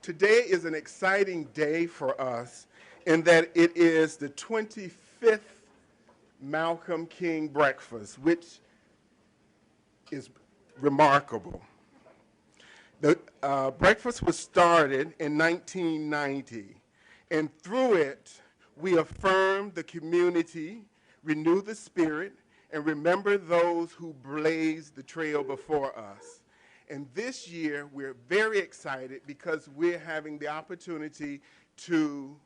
Today is an exciting day for us in that it is the 25th Malcolm King breakfast, which is remarkable. The breakfast was started in 1990, and through it, we affirm the community, renew the spirit, and remember those who blazed the trail before us. And this year, we're very excited because we're having the opportunity to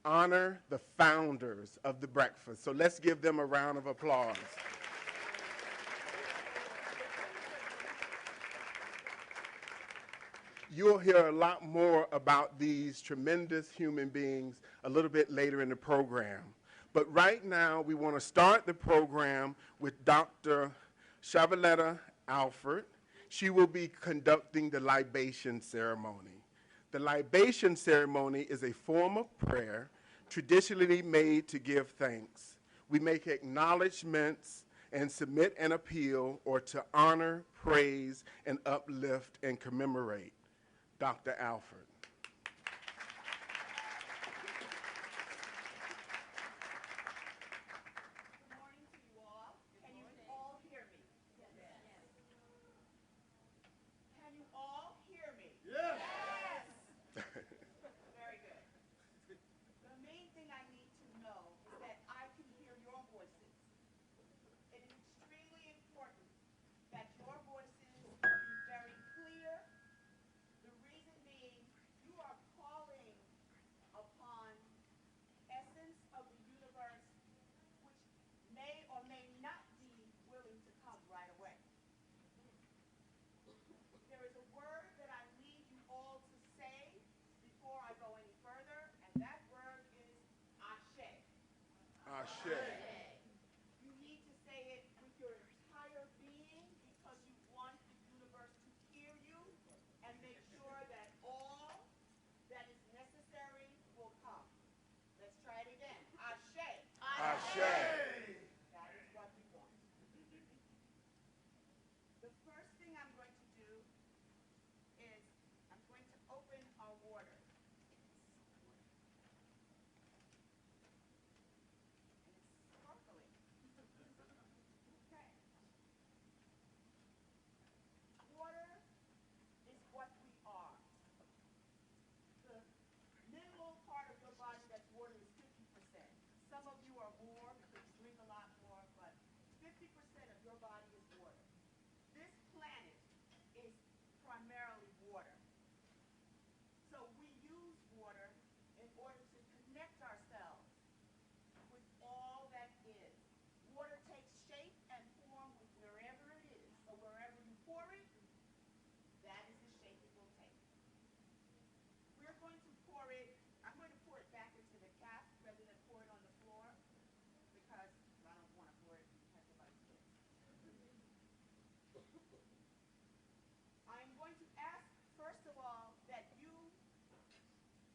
honor the founders of the breakfast. So let's give them a round of applause. You'll hear a lot more about these tremendous human beings a little bit later in the program. But right now, we want to start the program with Dr. Shavaletta Alford. She will be conducting the libation ceremony. The libation ceremony is a form of prayer traditionally made to give thanks. We make acknowledgments and submit an appeal or to honor, praise, and uplift and commemorate. Dr. Alford. Good morning to you all. Can you all hear me? Yes. Can you all hear me? Yes. Very good. The main thing I need to know is that I can hear your voices. It is extremely important that your voices be very clear. The reason being, you are calling upon essence of the universe, which may or may not be willing to come right away. There is a word that I need you all to say before I go any further, and that word is ashe. Ashe. You need to say it with your entire being because you want the universe to hear you and make sure that all that is necessary will come. Let's try it again. Ashe. Ashe. That is what we want. The first thing I'm going to do is I'm going to open our water. And it's sparkling. Okay. Water is what we are. The mineral part of your body that's water is 50%. Some of you are more because you drink a lot more, but 50% of your body is water. This planet is primarily water. So we use water in order to connect ourselves with all that is. Water takes shape and form with wherever it is. So wherever you pour it, that is the shape it will take. We're going to pour it, I'm going to pour it back into the cap rather than pour it on the floor because I don't want to pour it and have somebody spit. I'm going to ask, first of all, that you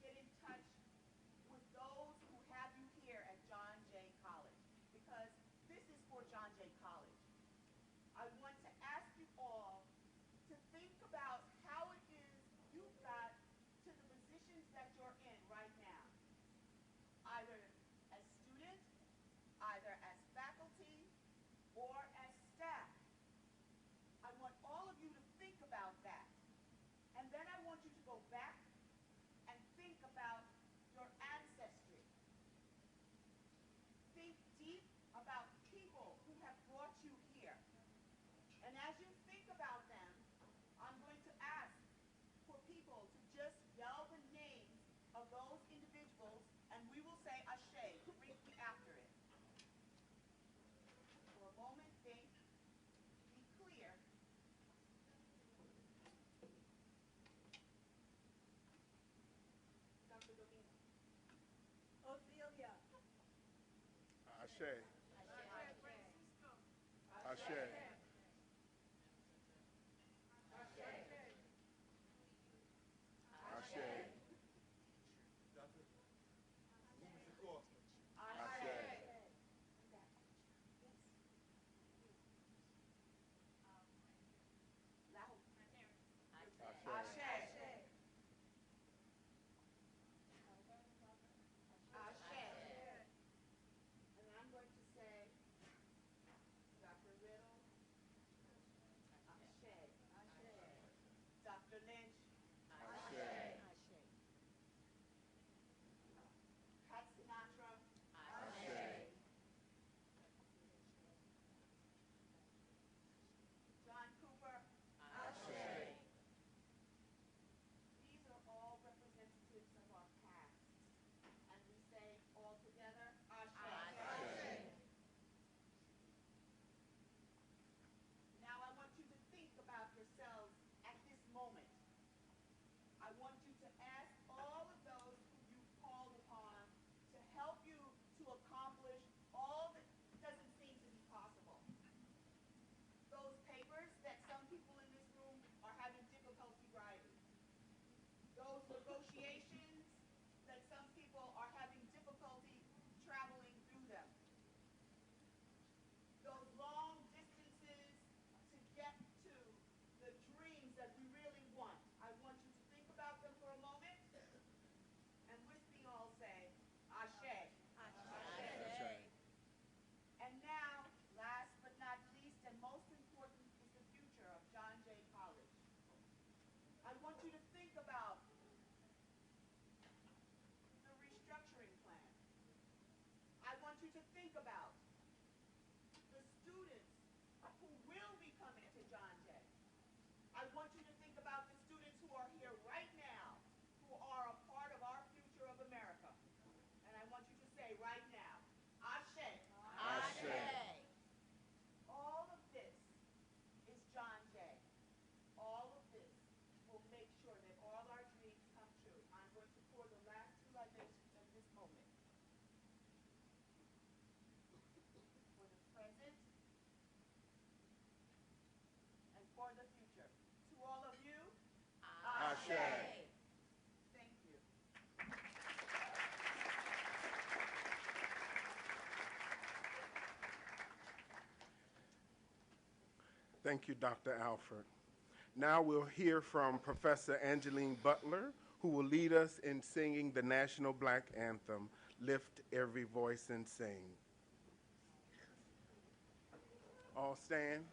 get in touch with those who have you here at John Jay College because this is for John Jay College. I want to ask you all to think about how it is you got to the positions that you're in right now, either as student, either as faculty, or as staff. I want all of you to think about that. And then I want you to go back and think about your ancestry. Think deep about people who have brought you here. And as you think about them, I'm going to ask for people to just yell the names of those individuals, and we will say ashe briefly after it. For a moment, think, be clear. Dr. Dolina. Ophelia. Ashe. Ashe. Ashe. Ashe. you to think about the students who will be coming to John Jay. I want you to think about the students who are here right now, who are a part of our future of America. And I want you to say right now, Ashe. Ashe. All of this is John Jay. All of this will make sure that all our dreams come true. I'm going to pour the last two libations of this moment for the present and for the future. To all of you, Ashe. thank you. Thank you, Dr. Alford. Now we'll hear from Professor Angeline Butler, who will lead us in singing the National Black Anthem, Lift Every Voice and Sing. All stand.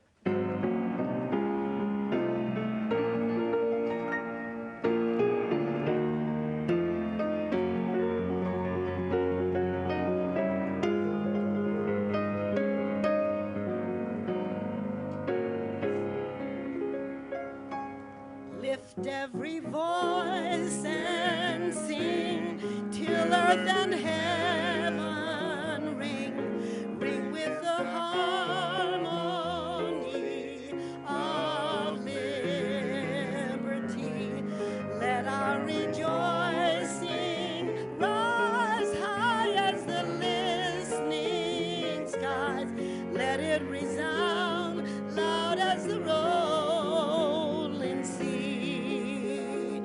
Lift every voice and sing till earth and heaven ring, ring with the harmony of liberty. Let our rejoicing rise high as the listening skies. Let it resound loud as the rolling sea.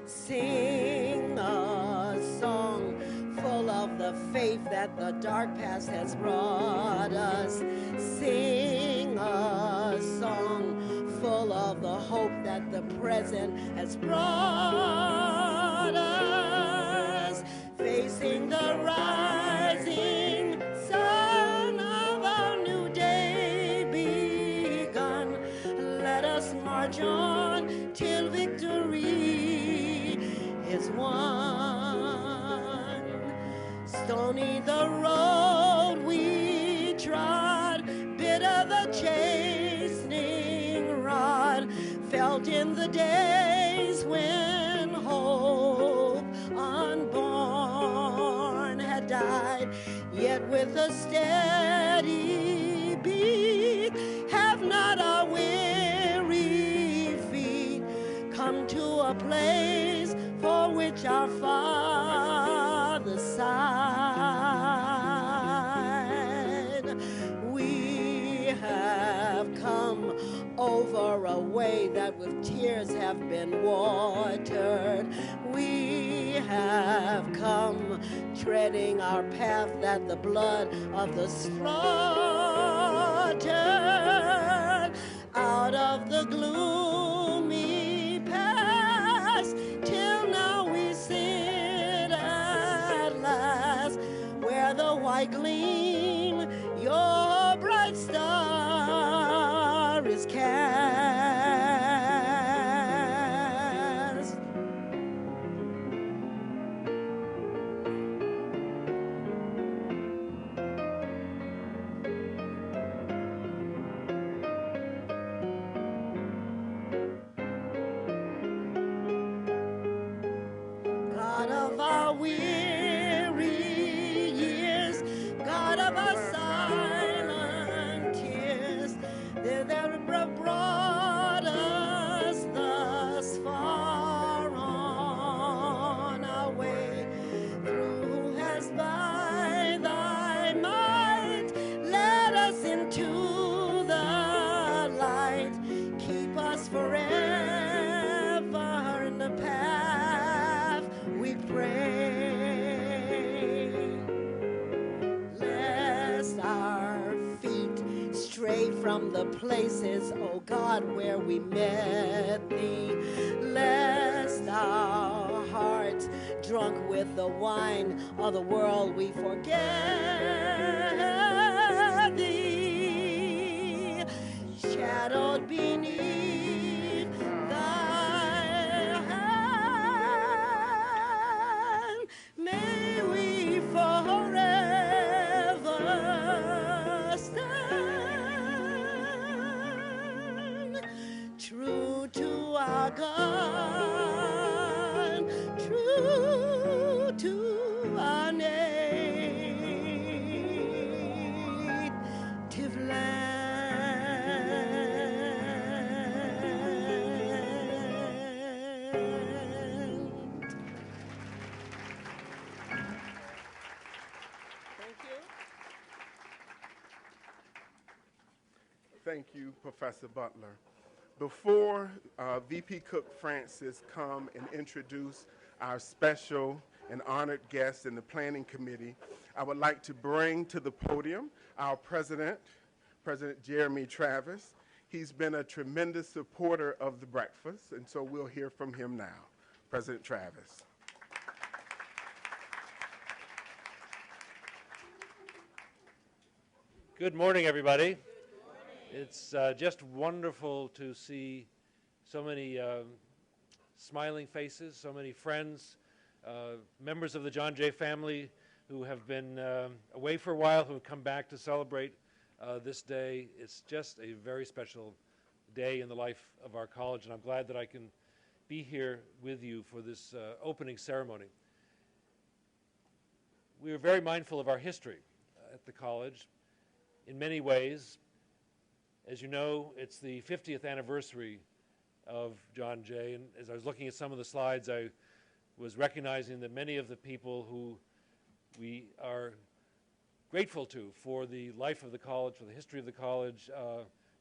Sing a song full of the faith that the dark past has brought us. Sing a song full of the hope that the present has brought us. Facing the rising sun of our new day begun, let us march on till victory is won. Stony the road we trod, bitter the chastening rod, felt in the days when hope unborn had died. Yet with a steady beat have not our weary feet come to a place for which our Father sighed. We have come over a way that with tears have been watered. We have come treading our path that the blood of the slaughtered. Out of the gloomy past till now we sit at last where the white gleam, your bright star is cast. God of our weary years, God of our silent tears, that have brought us thus far on our way. Through has by thy might led us into the light. Keep us forever in the path we pray, lest our feet stray from the places, O God, where we met thee, lest our hearts, drunk with the wine of the world, we forget thee, shadowed beneath thy hand. May we forever God, true to our native land. Thank you. Thank you, Professor Butler. Before VP Cook Francis come and introduce our special and honored guest in the Planning Committee, I would like to bring to the podium our President, President Jeremy Travis. He's been a tremendous supporter of the breakfast, and so we'll hear from him now. President Travis. Good morning, everybody. It's just wonderful to see so many smiling faces, so many friends, members of the John Jay family who have been away for a while, who have come back to celebrate this day. It's just a very special day in the life of our college, and I'm glad that I can be here with you for this opening ceremony. We are very mindful of our history at the college in many ways. As you know, it's the 50th anniversary of John Jay, and as I was looking at some of the slides, I was recognizing that many of the people who we are grateful to for the life of the college, for the history of the college,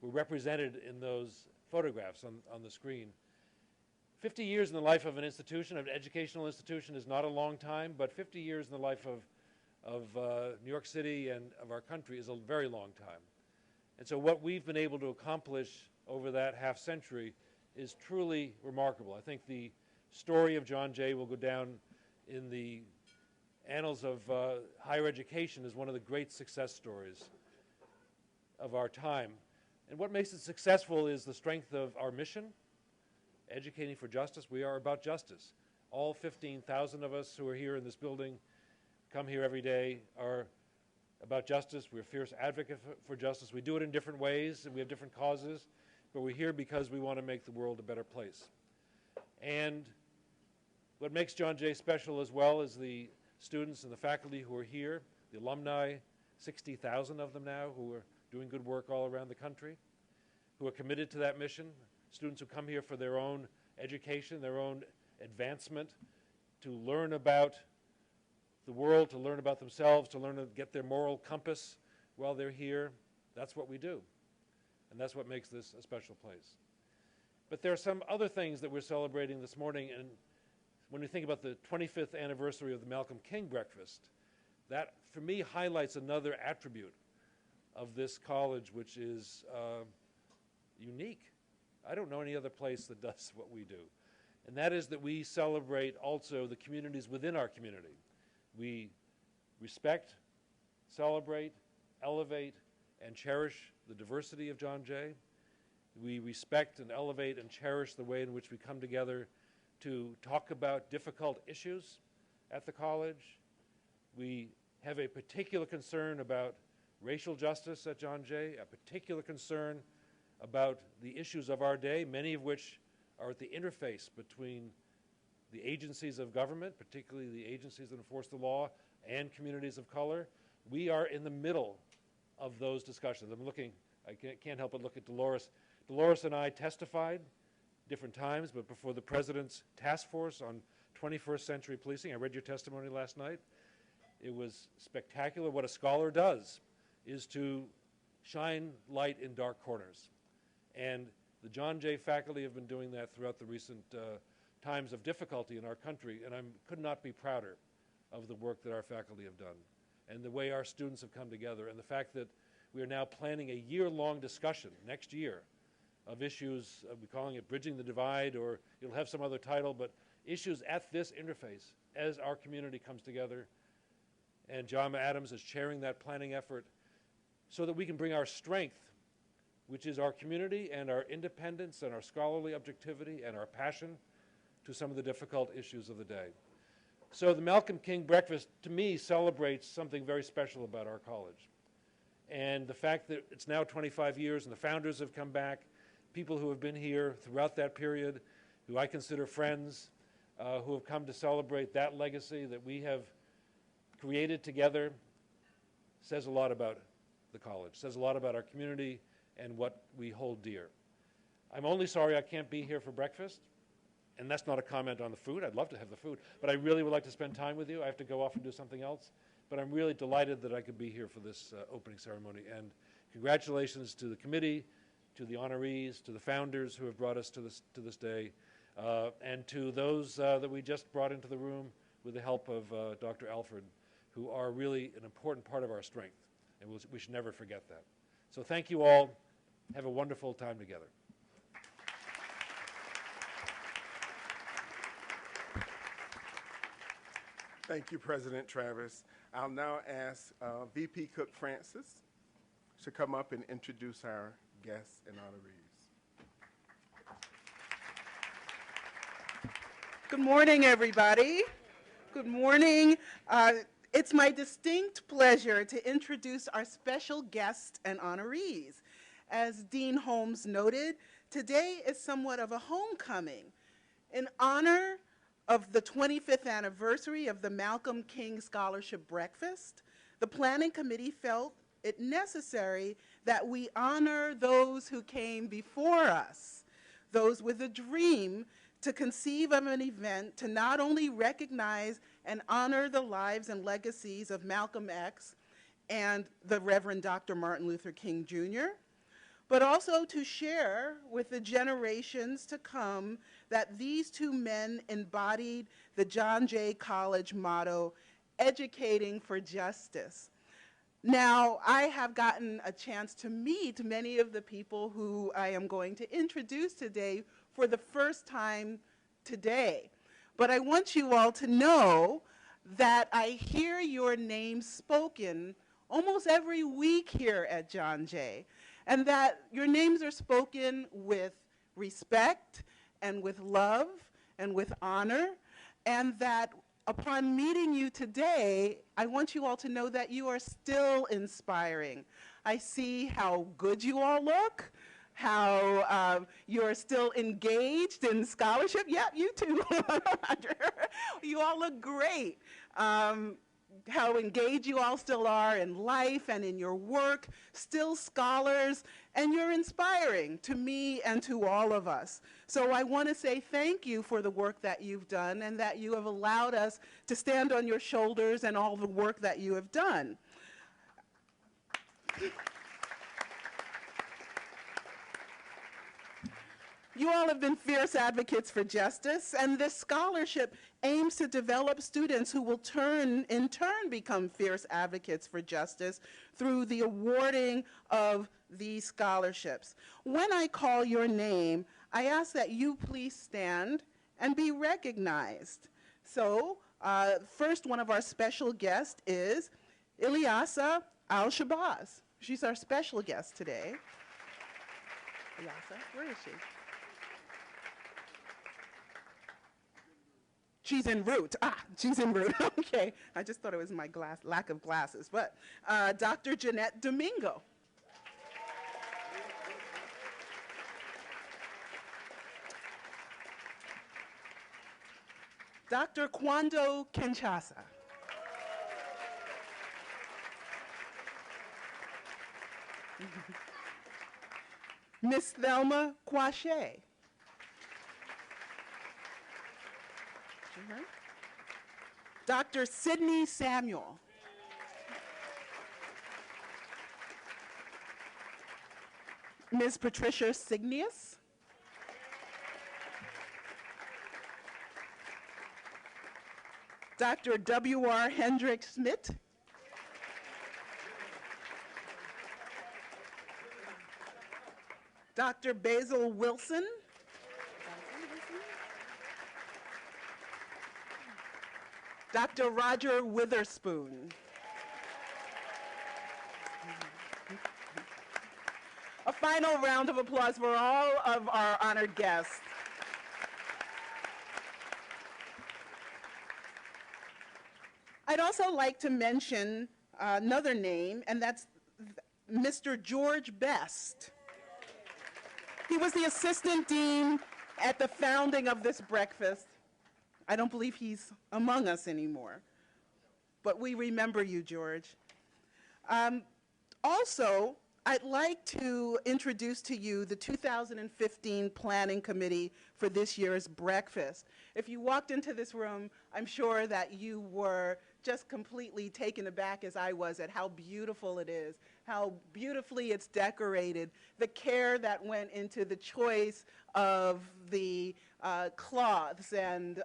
were represented in those photographs on the screen. 50 years in the life of an institution, of an educational institution, is not a long time, but 50 years in the life of New York City and of our country is a very long time. And so what we've been able to accomplish over that half century is truly remarkable. I think the story of John Jay will go down in the annals of higher education as one of the great success stories of our time. And what makes it successful is the strength of our mission, educating for justice. We are about justice. All 15,000 of us who are here in this building, come here every day, are about justice. We're fierce advocates for justice. We do it in different ways, and we have different causes, but we're here because we want to make the world a better place. And what makes John Jay special as well is the students and the faculty who are here, the alumni, 60,000 of them now, who are doing good work all around the country, who are committed to that mission, students who come here for their own education, their own advancement, to learn about the world, to learn about themselves, to learn to get their moral compass while they're here. That's what we do. And that's what makes this a special place. But there are some other things that we're celebrating this morning, and when we think about the 25th anniversary of the Malcolm King breakfast, that for me highlights another attribute of this college which is unique. I don't know any other place that does what we do. And that is that we celebrate also the communities within our community. We respect, celebrate, elevate, and cherish the diversity of John Jay. We respect and elevate and cherish the way in which we come together to talk about difficult issues at the college. We have a particular concern about racial justice at John Jay, a particular concern about the issues of our day, many of which are at the interface between the agencies of government, particularly the agencies that enforce the law, and communities of color. We are in the middle of those discussions. I can't help but look at Dolores. Dolores and I testified different times, but before the President's task force on 21st century policing. I read your testimony last night. It was spectacular. What a scholar does is to shine light in dark corners. And the John Jay faculty have been doing that throughout the recent times of difficulty in our country, and I could not be prouder of the work that our faculty have done and the way our students have come together, and the fact that we are now planning a year-long discussion next year of issues, we're calling it Bridging the Divide, or it'll have some other title, but issues at this interface as our community comes together. And John Adams is chairing that planning effort so that we can bring our strength, which is our community and our independence and our scholarly objectivity and our passion, to some of the difficult issues of the day. So the Malcolm King breakfast, to me, celebrates something very special about our college. And the fact that it's now 25 years and the founders have come back, people who have been here throughout that period, who I consider friends, who have come to celebrate that legacy that we have created together, says a lot about the college, says a lot about our community and what we hold dear. I'm only sorry I can't be here for breakfast, and that's not a comment on the food. I'd love to have the food, but I really would like to spend time with you. I have to go off and do something else, but I'm really delighted that I could be here for this opening ceremony. And congratulations to the committee, to the honorees, to the founders who have brought us to this day, and to those that we just brought into the room with the help of Dr. Alfred, who are really an important part of our strength, and we should never forget that. So thank you all. Have a wonderful time together. Thank you, President Travis. I'll now ask VP Cook Francis to come up and introduce our guests and honorees. Good morning, everybody. Good morning. It's my distinct pleasure to introduce our special guests and honorees. As Dean Holmes noted, today is somewhat of a homecoming. In honor of the 25th anniversary of the Malcolm King Scholarship Breakfast, the Planning Committee felt it necessary that we honor those who came before us, those with a dream to conceive of an event to not only recognize and honor the lives and legacies of Malcolm X and the Reverend Dr. Martin Luther King Jr., but also to share with the generations to come that these two men embodied the John Jay College motto, educating for justice. Now, I have gotten a chance to meet many of the people who I am going to introduce today for the first time today. But I want you all to know that I hear your names spoken almost every week here at John Jay, and that your names are spoken with respect and with love and with honor, and that upon meeting you today, I want you all to know that you are still inspiring. I see how good you all look, how you're still engaged in scholarship. Yep, you too. You all look great. How engaged you all still are in life and in your work, still scholars, and you're inspiring to me and to all of us. So I want to say thank you for the work that you've done and that you have allowed us to stand on your shoulders and all the work that you have done. You all have been fierce advocates for justice, and this scholarship aims to develop students who will in turn become fierce advocates for justice through the awarding of these scholarships. When I call your name, I ask that you please stand and be recognized. So, first one of our special guests is Ilyasah Al-Shabazz. She's our special guest today. Ilyasah, where is she? She's en route. She's en route. Okay. I just thought it was my lack of glasses. But Dr. Jeanette Domingo. Dr. Kwando Kinshasa. Miss Thelma Quache. Dr. Sidney Samuel. Ms. Patricia Signius. Dr. W.R. Hendrick Smith. Dr. Basil Wilson. Dr. Roger Witherspoon. A final round of applause for all of our honored guests. I'd also like to mention another name, and that's Mr. George Best. He was the Assistant Dean at the founding of this breakfast. I don't believe he's among us anymore, but we remember you, George. Also, I'd like to introduce to you the 2015 Planning Committee for this year's breakfast. If you walked into this room, I'm sure that you were just completely taken aback as I was at how beautiful it is, how beautifully it's decorated, the care that went into the choice of the cloths and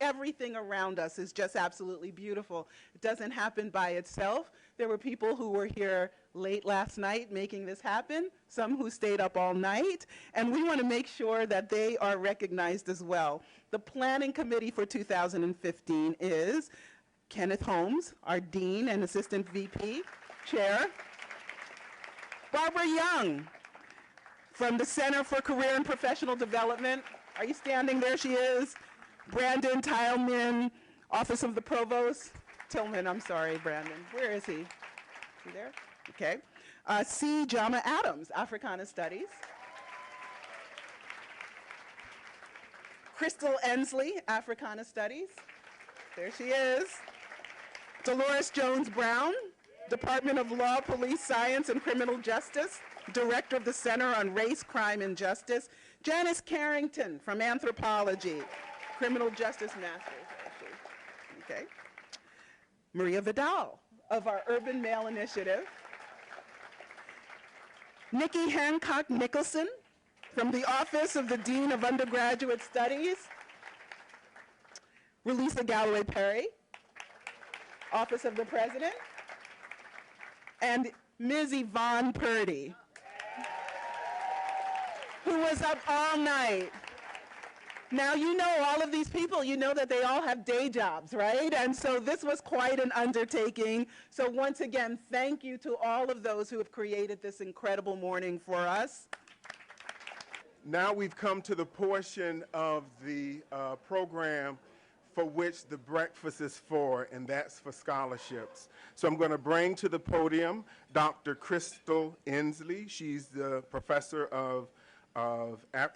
everything around us is just absolutely beautiful. It doesn't happen by itself. There were people who were here late last night making this happen, some who stayed up all night, and we want to make sure that they are recognized as well. The Planning Committee for 2015 is Kenneth Holmes, our Dean and Assistant VP, Chair. Barbara Young from the Center for Career and Professional Development. Are you standing? There she is. Brandon Tileman, Office of the Provost. Tillman, I'm sorry, Brandon. Where is he? Is he there? Okay. C. Jama Adams, Africana Studies. Crystal Ensley, Africana Studies. There she is. Dolores Jones Brown, Department of Law, Police Science, and Criminal Justice, Director of the Center on Race, Crime, and Justice. Janice Carrington from Anthropology, Criminal Justice Masters, actually. Okay. Maria Vidal of our Urban Male Initiative. Nikki Hancock Nicholson from the Office of the Dean of Undergraduate Studies. Relisa Galloway Perry, Office of the President. And Ms. Yvonne Purdy, who was up all night. Now, you know all of these people, you know that they all have day jobs, right? And so this was quite an undertaking. So once again, thank you to all of those who have created this incredible morning for us. Now we've come to the portion of the program for which the breakfast is for, and that's for scholarships. So I'm going to bring to the podium Dr. Crystal Ensley. She's the professor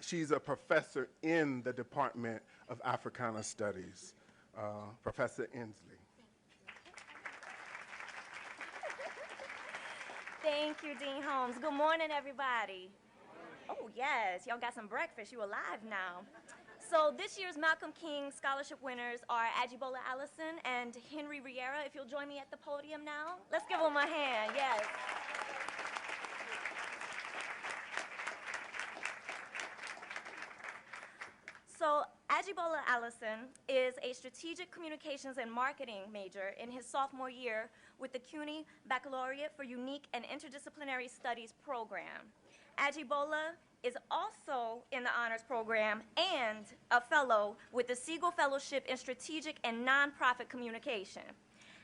she's a professor in the Department of Africana Studies. Professor Ensley. Thank you, Dean Holmes. Good morning, everybody. Oh, yes, y'all got some breakfast. You alive now. So this year's Malcolm King Scholarship winners are Ajibola Allison and Henry Riera. If you'll join me at the podium now. Let's give them a hand, yes. So Ajibola Allison is a strategic communications and marketing major in his sophomore year with the CUNY Baccalaureate for Unique and Interdisciplinary Studies program. Ajibola is also in the honors program and a fellow with the Siegel Fellowship in Strategic and Nonprofit Communication.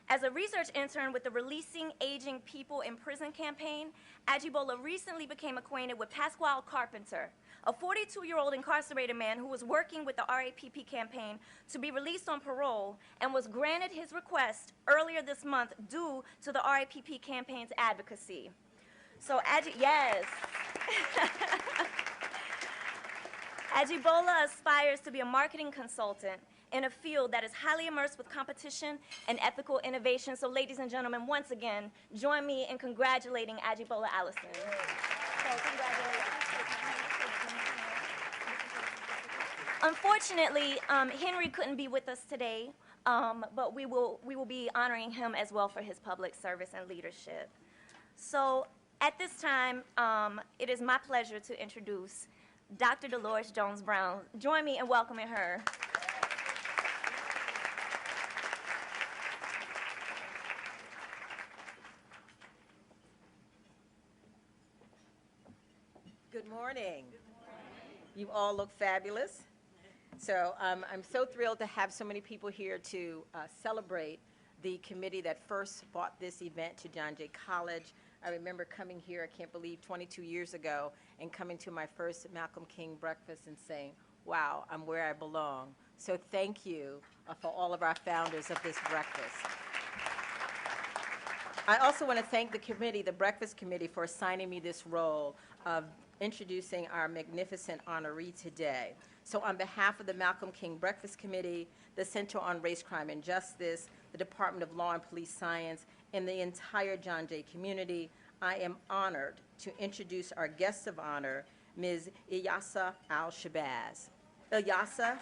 As a research intern with the Releasing Aging People in Prison campaign, Ajibola recently became acquainted with Pasquale Carpenter, a 42-year-old incarcerated man who was working with the RAPP campaign to be released on parole and was granted his request earlier this month due to the RAPP campaign's advocacy. So, yes. Ajibola aspires to be a marketing consultant in a field that is highly immersed with competition and ethical innovation. So, ladies and gentlemen, once again, join me in congratulating Ajibola Allison. So, congratulations. Unfortunately, Henry couldn't be with us today, but we will be honoring him as well for his public service and leadership. So, at this time, it is my pleasure to introduce Dr. Dolores Jones Brown. Join me in welcoming her. Good morning. You all look fabulous. So I'm so thrilled to have so many people here to celebrate the committee that first brought this event to John Jay College. I remember coming here, I can't believe, 22 years ago, and coming to my first Malcolm King breakfast and saying, wow, I'm where I belong. So thank you for all of our founders of this breakfast. I also want to thank the committee, the Breakfast Committee, for assigning me this role of introducing our magnificent honoree today. So on behalf of the Malcolm King Breakfast Committee, the Center on Race, Crime, and Justice, the Department of Law and Police Science, and the entire John Jay community, I am honored to introduce our guest of honor, Ms. Ilyasah Al-Shabazz. Ilyasah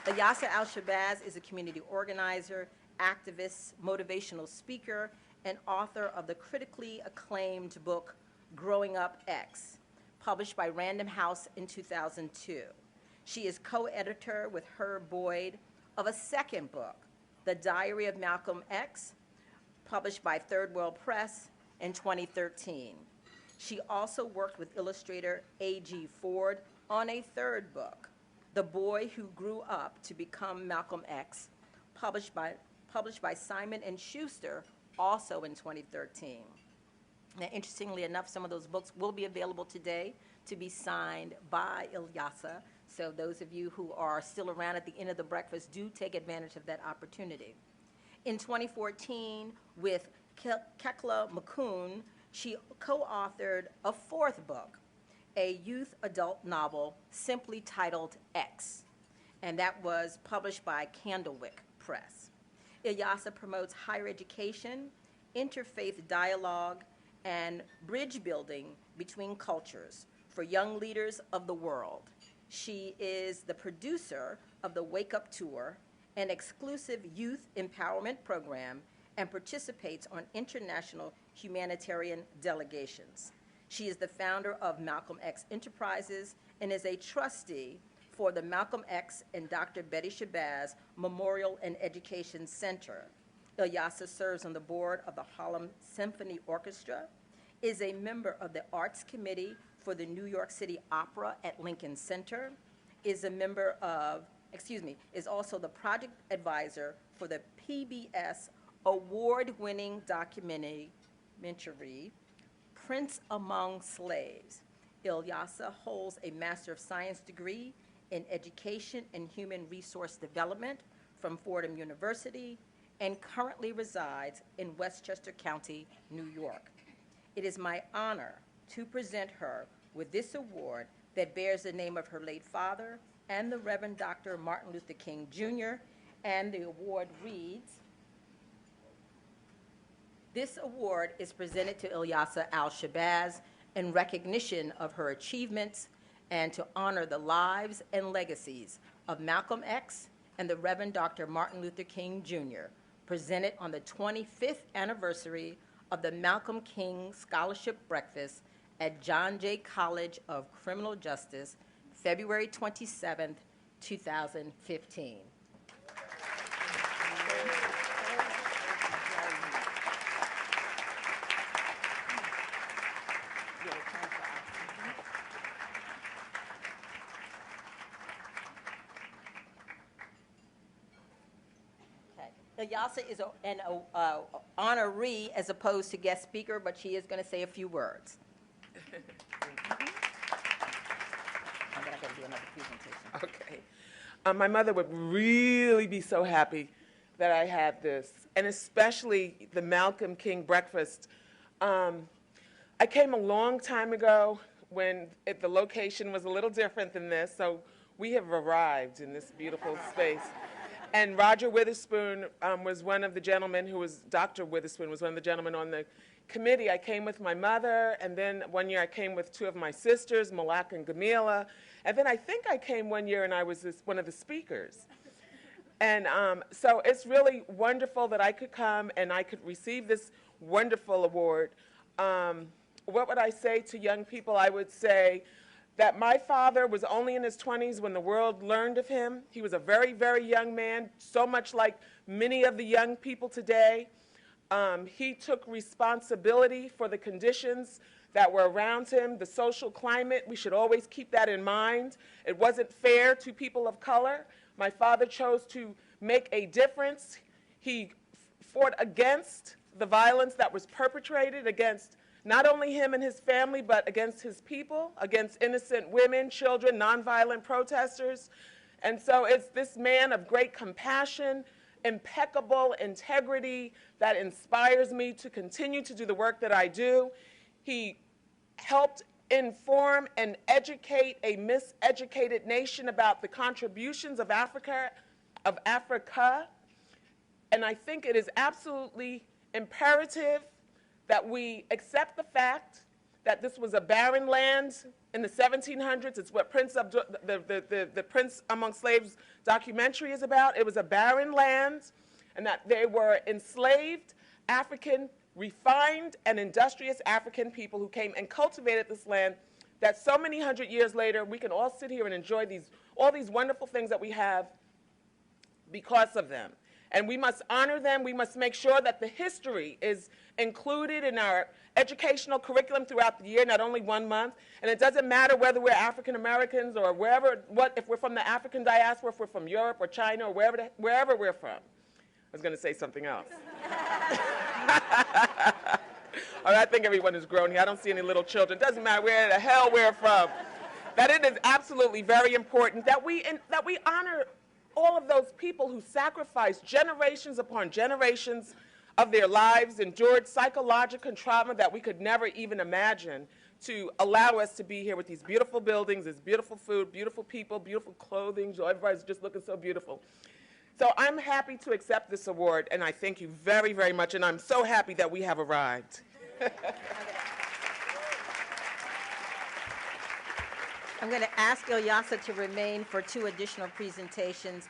Al-Shabazz is a community organizer, activist, motivational speaker, and author of the critically acclaimed book, Growing Up X, published by Random House in 2002. She is co-editor with Herb Boyd of a second book, The Diary of Malcolm X, published by Third World Press in 2013. She also worked with illustrator A.G. Ford on a third book, The Boy Who Grew Up to Become Malcolm X, published by Simon & Schuster, also in 2013. Now, interestingly enough, some of those books will be available today to be signed by Ilyasah. So those of you who are still around at the end of the breakfast, do take advantage of that opportunity. In 2014, with Kekla Makun, she co-authored a fourth book, a youth adult novel simply titled X, and that was published by Candlewick Press. Ilyasah promotes higher education, interfaith dialogue, and bridge building between cultures for young leaders of the world. She is the producer of the Wake Up Tour, an exclusive youth empowerment program, and participates on international humanitarian delegations. She is the founder of Malcolm X Enterprises and is a trustee for the Malcolm X and Dr. Betty Shabazz Memorial and Education Center. Ilyasah serves on the board of the Harlem Symphony Orchestra, is a member of the Arts Committee for the New York City Opera at Lincoln Center, is also the project advisor for the PBS award-winning documentary, Prince Among Slaves. Ilyasah holds a Master of Science degree in Education and Human Resource Development from Fordham University and currently resides in Westchester County, New York. It is my honor to present her with this award that bears the name of her late father and the Reverend Dr. Martin Luther King, Jr., and the award reads, this award is presented to Ilyasah Al-Shabazz in recognition of her achievements and to honor the lives and legacies of Malcolm X and the Reverend Dr. Martin Luther King, Jr., presented on the 25th anniversary of the Malcolm King Scholarship Breakfast at John Jay College of Criminal Justice, February 27th, 2015. Ilyasah is an honoree as opposed to guest speaker, but she is going to say a few words. And then I'm going to do another presentation. Okay. My mother would really be so happy that I had this, and especially the Malcolm King breakfast. I came a long time ago when the location was a little different than this, so we have arrived in this beautiful space. And Roger Witherspoon was one of the gentlemen Dr. Witherspoon was one of the gentlemen on the committee. I came with my mother, and then one year I came with two of my sisters, Malak and Gamila. And then I think I came one year and I was one of the speakers. And so it's really wonderful that I could come and I could receive this wonderful award. What would I say to young people? I would say that my father was only in his 20s when the world learned of him. He was a very, very young man, so much like many of the young people today. He took responsibility for the conditions that were around him, the social climate. We should always keep that in mind. It wasn't fair to people of color. My father chose to make a difference. He fought against the violence that was perpetrated against not only him and his family, but against his people, against innocent women, children, nonviolent protesters. And so it's this man of great compassion impeccable integrity that inspires me to continue to do the work that I do. He helped inform and educate a miseducated nation about the contributions of Africa. And I think it is absolutely imperative that we accept the fact that this was a barren land in the 1700s. It's what the Prince Among Slaves documentary is about. It was a barren land, and that they were enslaved African, refined and industrious African people who came and cultivated this land, that so many hundred years later we can all sit here and enjoy all these wonderful things that we have because of them. And we must honor them. We must make sure that the history is included in our educational curriculum throughout the year, not only 1 month. And it doesn't matter whether we're African Americans or if we're from the African diaspora, if we're from Europe or China or wherever we're from. I was going to say something else. I think everyone is grown here. I don't see any little children. It doesn't matter where the hell we're from. That it is absolutely very important that we honor all of those people who sacrificed generations upon generations of their lives, endured psychological trauma that we could never even imagine, to allow us to be here with these beautiful buildings, this beautiful food, beautiful people, beautiful clothing. So everybody's just looking so beautiful. So I'm happy to accept this award, and I thank you very, very much, and I'm so happy that we have arrived. I'm going to ask Ilyasah to remain for 2 additional presentations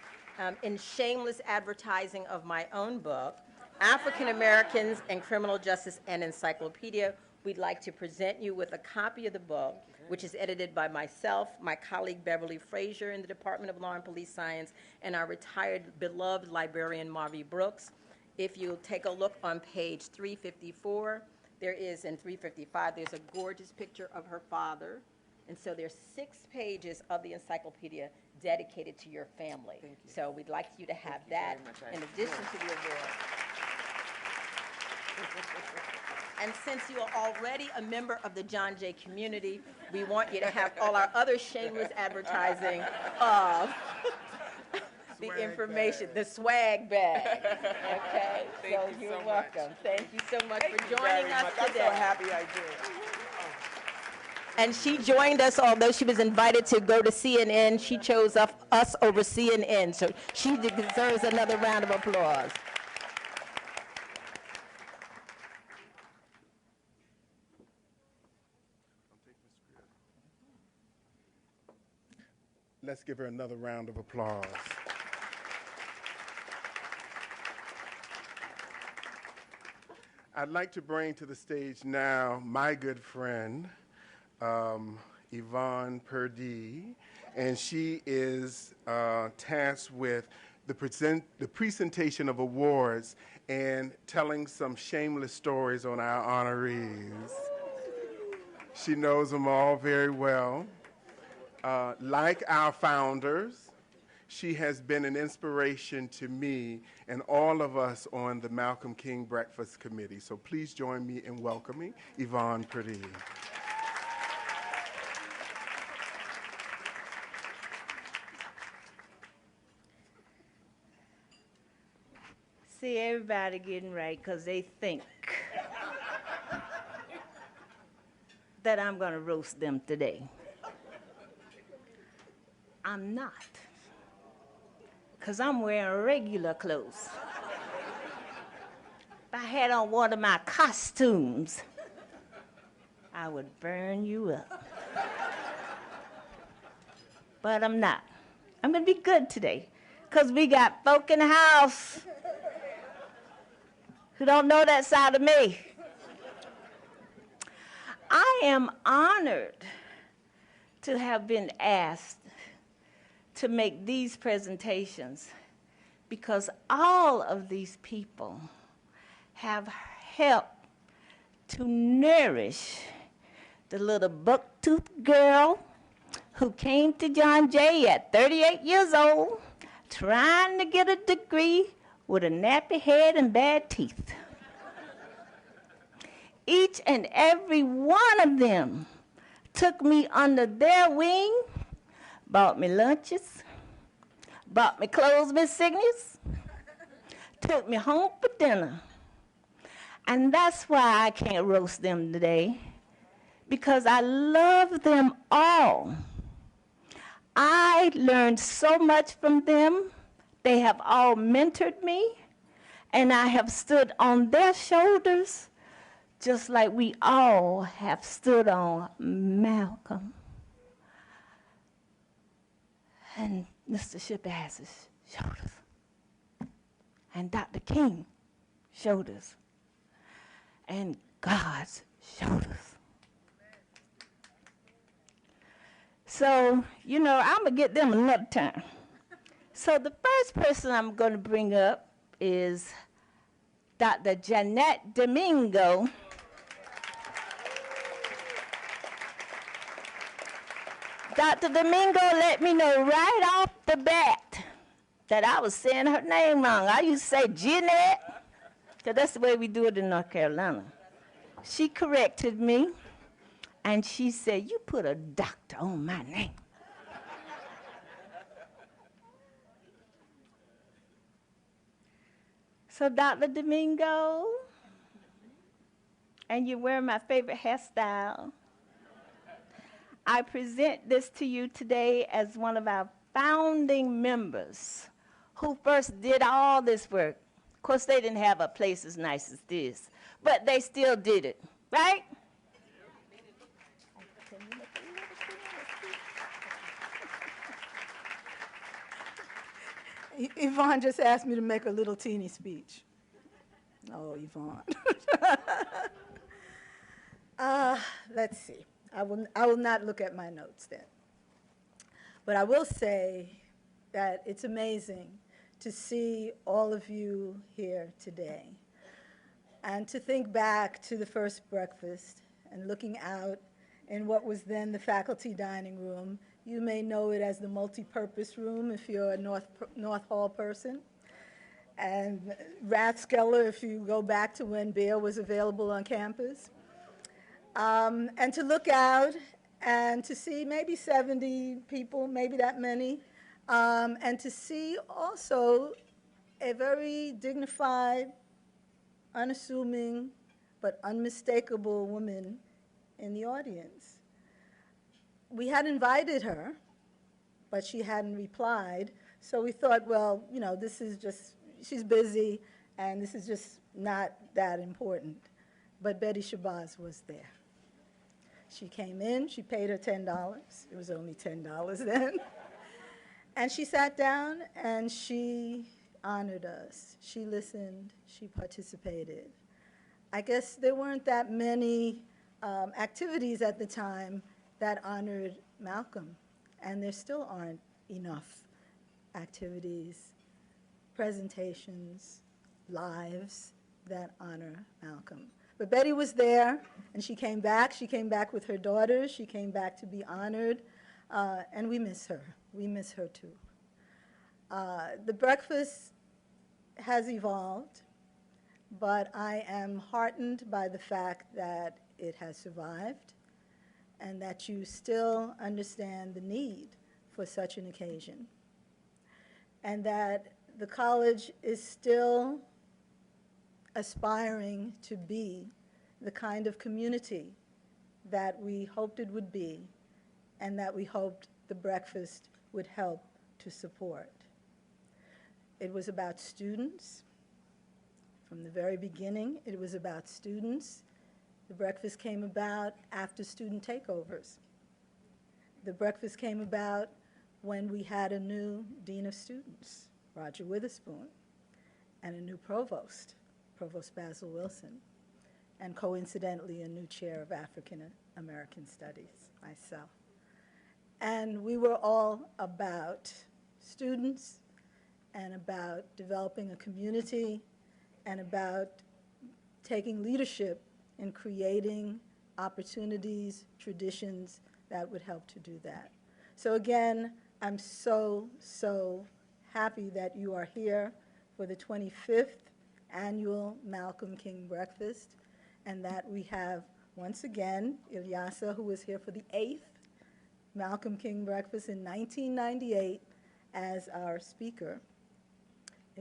in shameless advertising of my own book, African Americans and Criminal Justice, an Encyclopedia. We'd like to present you with a copy of the book, which is edited by myself, my colleague Beverly Frazier in the Department of Law and Police Science, and our retired beloved librarian Marvie Brooks. If you'll take a look on page 354, there is, in 355, there's a gorgeous picture of her father. And so there's 6 pages of the encyclopedia dedicated to your family. Thank you. So we'd like you to have that in addition to the award. And since you are already a member of the John Jay community, we want you to have all our other shameless advertising of the information, the swag bag. Okay? So you're welcome. Thank you so much for joining us today. I'm so happy I did. And she joined us, although she was invited to go to CNN. She chose us over CNN, so she deserves another round of applause. Let's give her another round of applause. I'd like to bring to the stage now my good friend, Yvonne Purdie, and she is tasked with the presentation of awards and telling some shameless stories on our honorees. She knows them all very well. Like our founders, she has been an inspiration to me and all of us on the Malcolm King Breakfast Committee. So please join me in welcoming Yvonne Purdie. See, everybody getting right because they think that I'm going to roast them today. I'm not, because I'm wearing regular clothes. If I had on one of my costumes, I would burn you up. But I'm not. I'm going to be good today, because we got folk in the house who don't know that side of me. I am honored to have been asked to make these presentations because all of these people have helped to nourish the little buck-toothed girl who came to John Jay at 38 years old trying to get a degree with a nappy head and bad teeth. Each and every one of them took me under their wing, bought me lunches, bought me clothes, Miss Cygnus, took me home for dinner. And that's why I can't roast them today, because I love them all. I learned so much from them. They have all mentored me, and I have stood on their shoulders just like we all have stood on Malcolm and Mr. Shabazz' shoulders, and Dr. King shoulders, and God's shoulders. So, you know, I'm going to get them another time. So the first person I'm going to bring up is Dr. Jeanette Domingo. Dr. Domingo let me know right off the bat that I was saying her name wrong. I used to say Jeanette, because that's the way we do it in North Carolina. She corrected me, and she said, "You put a doctor on my name." So, Dr. Domingo, and you wear my favorite hairstyle, I present this to you today as one of our founding members who first did all this work. Of course, they didn't have a place as nice as this, but they still did it, right? Yvonne just asked me to make a little teeny speech. Oh, Yvonne. Let's see. I will not look at my notes then. But I will say that it's amazing to see all of you here today and to think back to the first breakfast and looking out in what was then the faculty dining room. You may know it as the multi-purpose room if you're a North Hall person. And Rathskeller if you go back to when beer was available on campus. And to look out and to see maybe 70 people, maybe that many, and to see also a very dignified, unassuming, but unmistakable woman in the audience. We had invited her, but she hadn't replied, so we thought, well, you know, this is just, she's busy, and this is just not that important. But Betty Shabazz was there. She came in, she paid her $10. It was only $10 then. And she sat down and she honored us. She listened, she participated. I guess there weren't that many activities at the time that honored Malcolm, and there still aren't enough activities, presentations, lives that honor Malcolm. But Betty was there, and she came back. She came back with her daughters. She came back to be honored, and we miss her. We miss her too. The breakfast has evolved, but I am heartened by the fact that it has survived and that you still understand the need for such an occasion, and that the college is still aspiring to be the kind of community that we hoped it would be and that we hoped the breakfast would help to support. It was about students. From the very beginning, it was about students. The breakfast came about after student takeovers. The breakfast came about when we had a new dean of students, Roger Witherspoon, and a new provost, Provost Basil Wilson, and coincidentally a new chair of African American Studies, myself. And we were all about students and about developing a community and about taking leadership in creating opportunities, traditions that would help to do that. So again, I'm so, so happy that you are here for the 25th annual Malcolm King Breakfast, and that we have, once again, Ilyasah, who was here for the 8th Malcolm King Breakfast in 1998 as our speaker.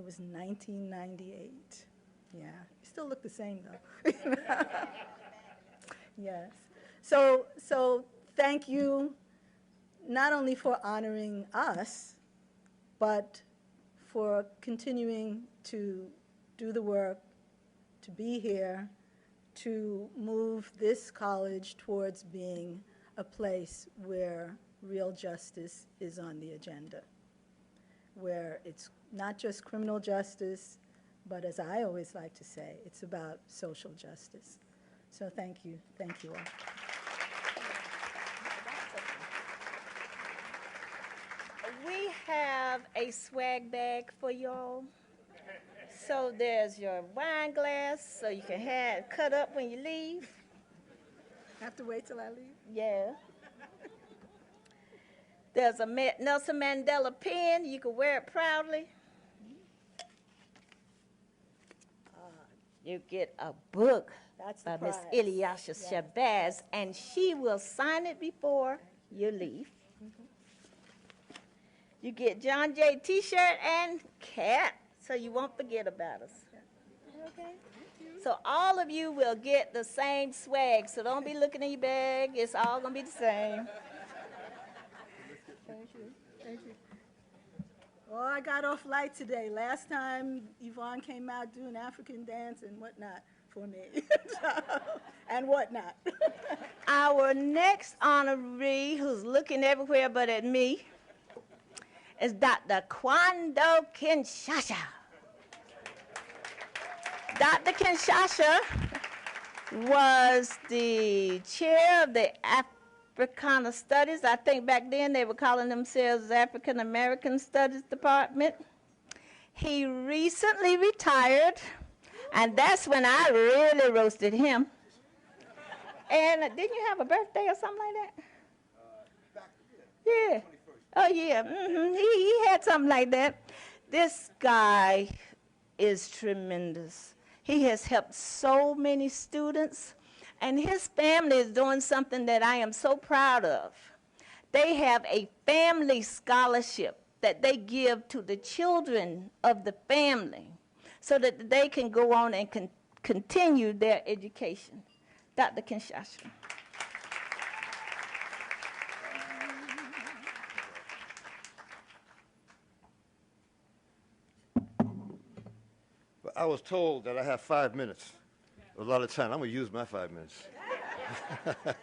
It was 1998. Yeah, you still look the same though. Yes. So thank you not only for honoring us, but for continuing to do the work, to be here, to move this college towards being a place where real justice is on the agenda, where it's not just criminal justice, but as I always like to say, it's about social justice. So thank you all. We have a swag bag for y'all. So there's your wine glass, so you can have cut up when you leave. Have to wait till I leave? Yeah. There's a Nelson Mandela pen. You can wear it proudly. You get a book That's the by Miss prize. Ilyasah Al-Shabazz, and she will sign it before you leave. You get John Jay T-shirt and cap, so you won't forget about us. Okay? So all of you will get the same swag, so don't be looking in your bag. It's all going to be the same. Thank you. Thank you. Well, I got off light today. Last time, Yvonne came out doing African dance and whatnot for me. And whatnot. Our next honoree, who's looking everywhere but at me, is Dr. Kwando Kinshasa. Dr. Kinshasa was the chair of the Africana Studies. I think back then they were calling themselves African American Studies Department. He recently retired, and that's when I really roasted him. And didn't you have a birthday or something like that? Yeah. Oh, yeah. He had something like that. This guy is tremendous. He has helped so many students, and his family is doing something that I am so proud of. They have a family scholarship that they give to the children of the family so that they can go on and continue their education. Dr. Kinshasa. I was told that I have 5 minutes. A lot of time. I'm going to use my 5 minutes. Right.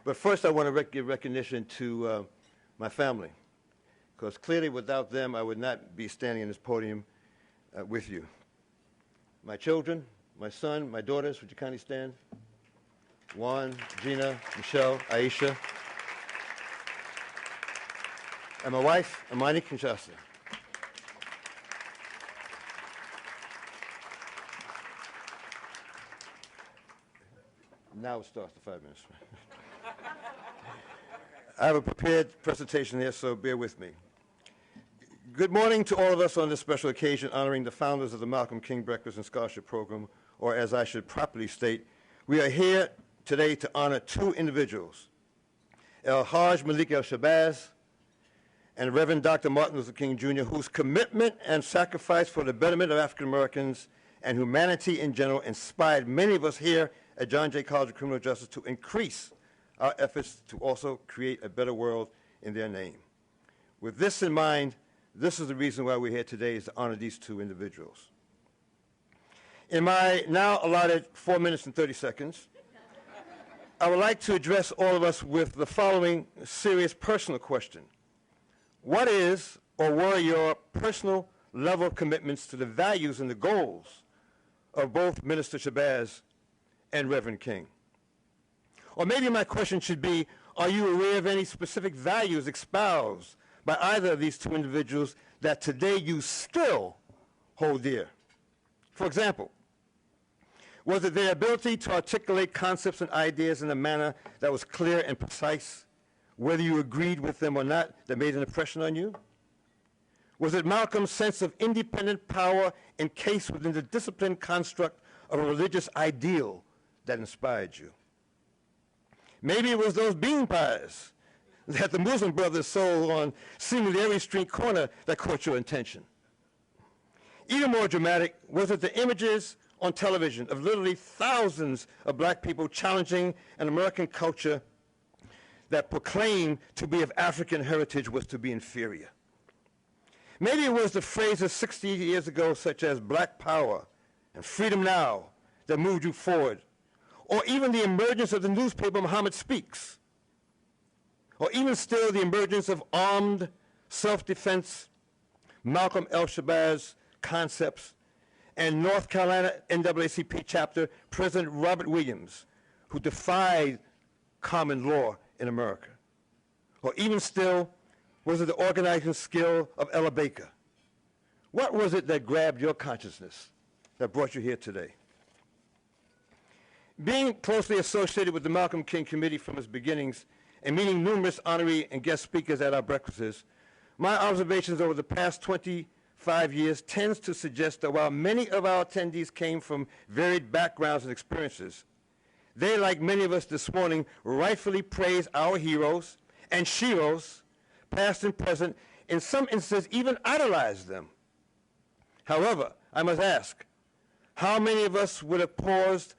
But first, I want to give recognition to my family, because clearly without them, I would not be standing in this podium with you. My children, my son, my daughters, would you kindly stand? Juan, Gina, Michelle, Aisha, and my wife, Amani Kinshasa. Now it starts the 5 minutes. I have a prepared presentation here, so bear with me. Good morning to all of us on this special occasion honoring the founders of the Malcolm King Breakfast and Scholarship Program, or as I should properly state, we are here today to honor two individuals, El-Hajj Malik El-Shabazz and Reverend Dr. Martin Luther King Jr., whose commitment and sacrifice for the betterment of African Americans and humanity in general inspired many of us here at John Jay College of Criminal Justice to increase our efforts to also create a better world in their name. With this in mind, this is the reason why we're here today, is to honor these two individuals. In my now allotted 4 minutes and 30 seconds, I would like to address all of us with the following serious personal question. What is or were your personal level of commitments to the values and the goals of both Minister Shabazz and Reverend King? Or maybe my question should be, are you aware of any specific values espoused by either of these two individuals that today you still hold dear? For example, was it their ability to articulate concepts and ideas in a manner that was clear and precise, whether you agreed with them or not, that made an impression on you? Was it Malcolm's sense of independent power encased within the disciplined construct of a religious ideal that inspired you? Maybe it was those bean pies that the Muslim brothers sold on seemingly every street corner that caught your attention. Even more dramatic was it the images on television of literally thousands of black people challenging an American culture that proclaimed to be of African heritage was to be inferior. Maybe it was the phrases 60 years ago, such as Black Power and Freedom Now, that moved you forward, or even the emergence of the newspaper Muhammad Speaks, or even still the emergence of armed self-defense, Malcolm Al-Shabazz concepts, and North Carolina NAACP chapter President Robert Williams, who defied common law in America. Or even still, was it the organizing skill of Ella Baker? What was it that grabbed your consciousness that brought you here today? Being closely associated with the Malcolm King Committee from its beginnings and meeting numerous honorary and guest speakers at our breakfasts, my observations over the past 25 years tends to suggest that while many of our attendees came from varied backgrounds and experiences, they, like many of us this morning, rightfully praise our heroes and sheroes, past and present, in some instances even idolize them. However, I must ask, how many of us would have paused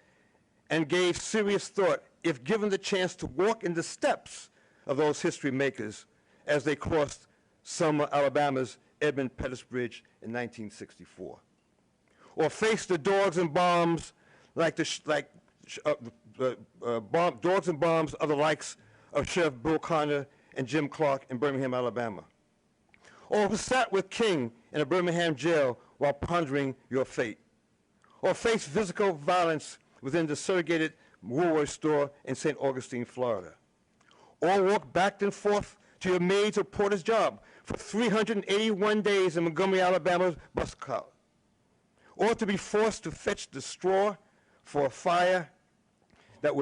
and gave serious thought if given the chance to walk in the steps of those history makers as they crossed Selma, Alabama's Edmund Pettus Bridge in 1964? Or face the dogs and bombs dogs and bombs of the likes of Sheriff Bill Connor and Jim Clark in Birmingham, Alabama? Or who sat with King in a Birmingham jail while pondering your fate? Or face physical violence within the segregated Woolworth store in St. Augustine, Florida? Or walk back and forth to your maid's or porter's job for 381 days in Montgomery, Alabama's bus car? Or to be forced to fetch the straw for a fire that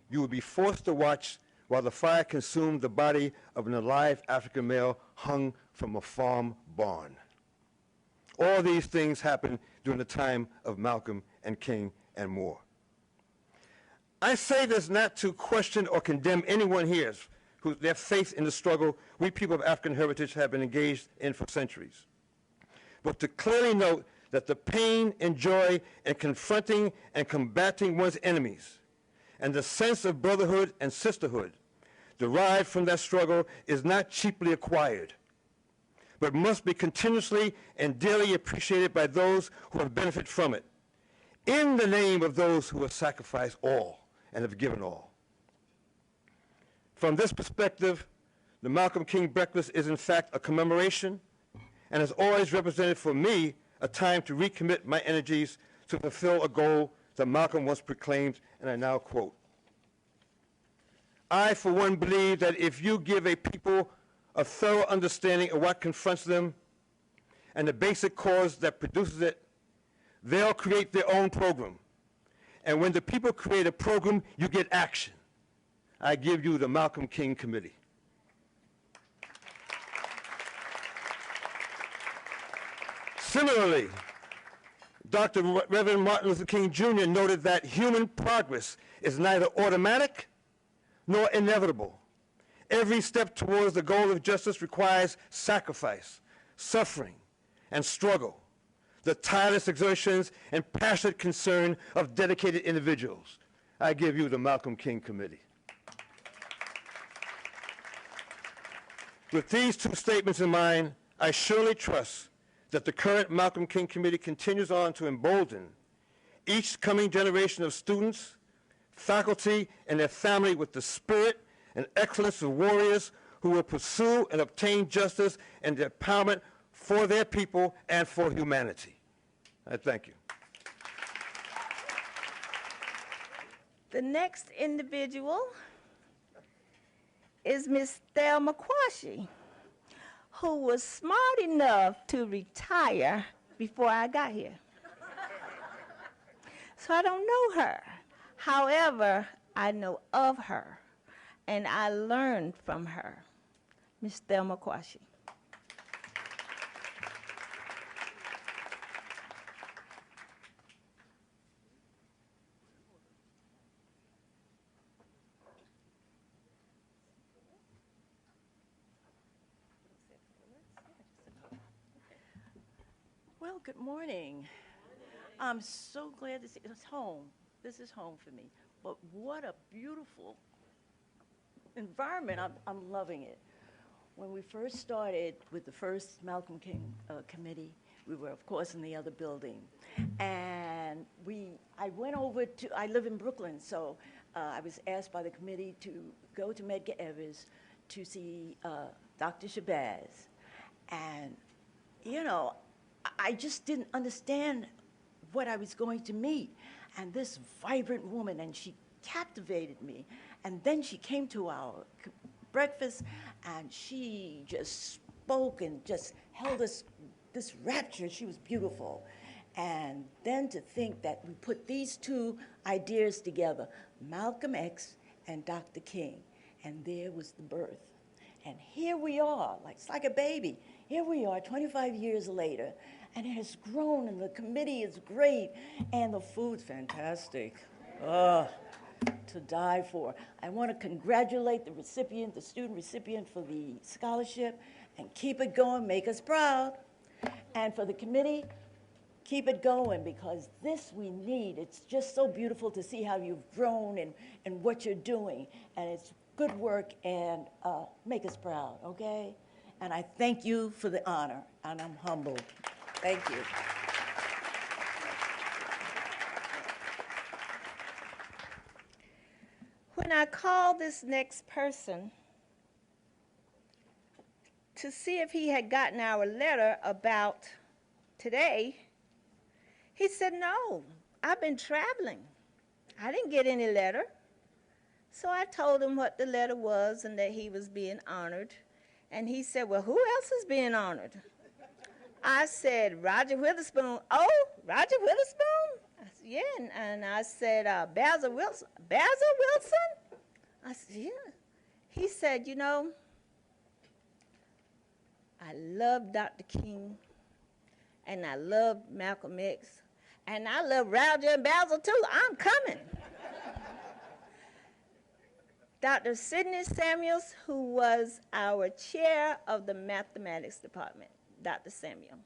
you would be forced to watch while the fire consumed the body of an alive African male hung from a farm barn. All these things happened during the time of Malcolm and King and more. I say this not to question or condemn anyone here who their faith in the struggle we people of African heritage have been engaged in for centuries, but to clearly note that the pain and joy in confronting and combating one's enemies and the sense of brotherhood and sisterhood derived from that struggle is not cheaply acquired, but must be continuously and daily appreciated by those who have benefited from it, in the name of those who have sacrificed all and have given all. From this perspective, the Malcolm King Breakfast is in fact a commemoration and has always represented for me a time to recommit my energies to fulfill a goal that Malcolm once proclaimed, and I now quote, "I, for one, believe that if you give a people a thorough understanding of what confronts them and the basic cause that produces it, they'll create their own program. And when the people create a program, you get action. I give you the Malcolm King Committee." Similarly, Dr. Reverend Martin Luther King Jr. noted that human progress is neither automatic nor inevitable. Every step towards the goal of justice requires sacrifice, suffering, and struggle, the tireless exertions and passionate concern of dedicated individuals. I give you the Malcolm King Committee. With these two statements in mind, I surely trust that the current Malcolm King Committee continues on to embolden each coming generation of students, faculty, and their family with the spirit and excellence of warriors who will pursue and obtain justice and the empowerment for their people and for humanity. I thank you. The next individual is Ms. Thelma Quashie, who was smart enough to retire before I got here. So I don't know her. However, I know of her, and I learned from her. Ms. Thelma Quashie. Well, good morning. I'm so glad to see it's home. This is home for me. But what a beautiful environment. I'm loving it. When we first started with the first Malcolm King committee, we were, of course, in the other building. And I went over to, I live in Brooklyn, so I was asked by the committee to go to Medgar Evers to see Dr. Shabazz. And, you know, I just didn't understand what I was going to meet. And this vibrant woman, and she captivated me. And then she came to our breakfast, and she just spoke and just held us this rapture. She was beautiful. And then to think that we put these two ideas together, Malcolm X and Dr. King, and there was the birth. And here we are, like it's like a baby. Here we are 25 years later, and it has grown, and the committee is great, and the food's fantastic. To die for. I want to congratulate the recipient, the student recipient, for the scholarship, and keep it going, make us proud. And for the committee, keep it going, because this we need. It's just so beautiful to see how you've grown and what you're doing. And it's good work, and make us proud, okay? And I thank you for the honor, and I'm humbled. Thank you. When I called this next person to see if he had gotten our letter about today, he said, no, I've been traveling. I didn't get any letter. So I told him what the letter was and that he was being honored. And he said, well, who else is being honored? I said, Roger Witherspoon. Oh, Roger Witherspoon? I said, yeah, and I said, Basil Wilson. Basil Wilson? I said, yeah. He said, you know, I love Dr. King, and I love Malcolm X, and I love Roger and Basil too. I'm coming. Dr. Sidney Samuels, who was our chair of the mathematics department, Dr. Samuel.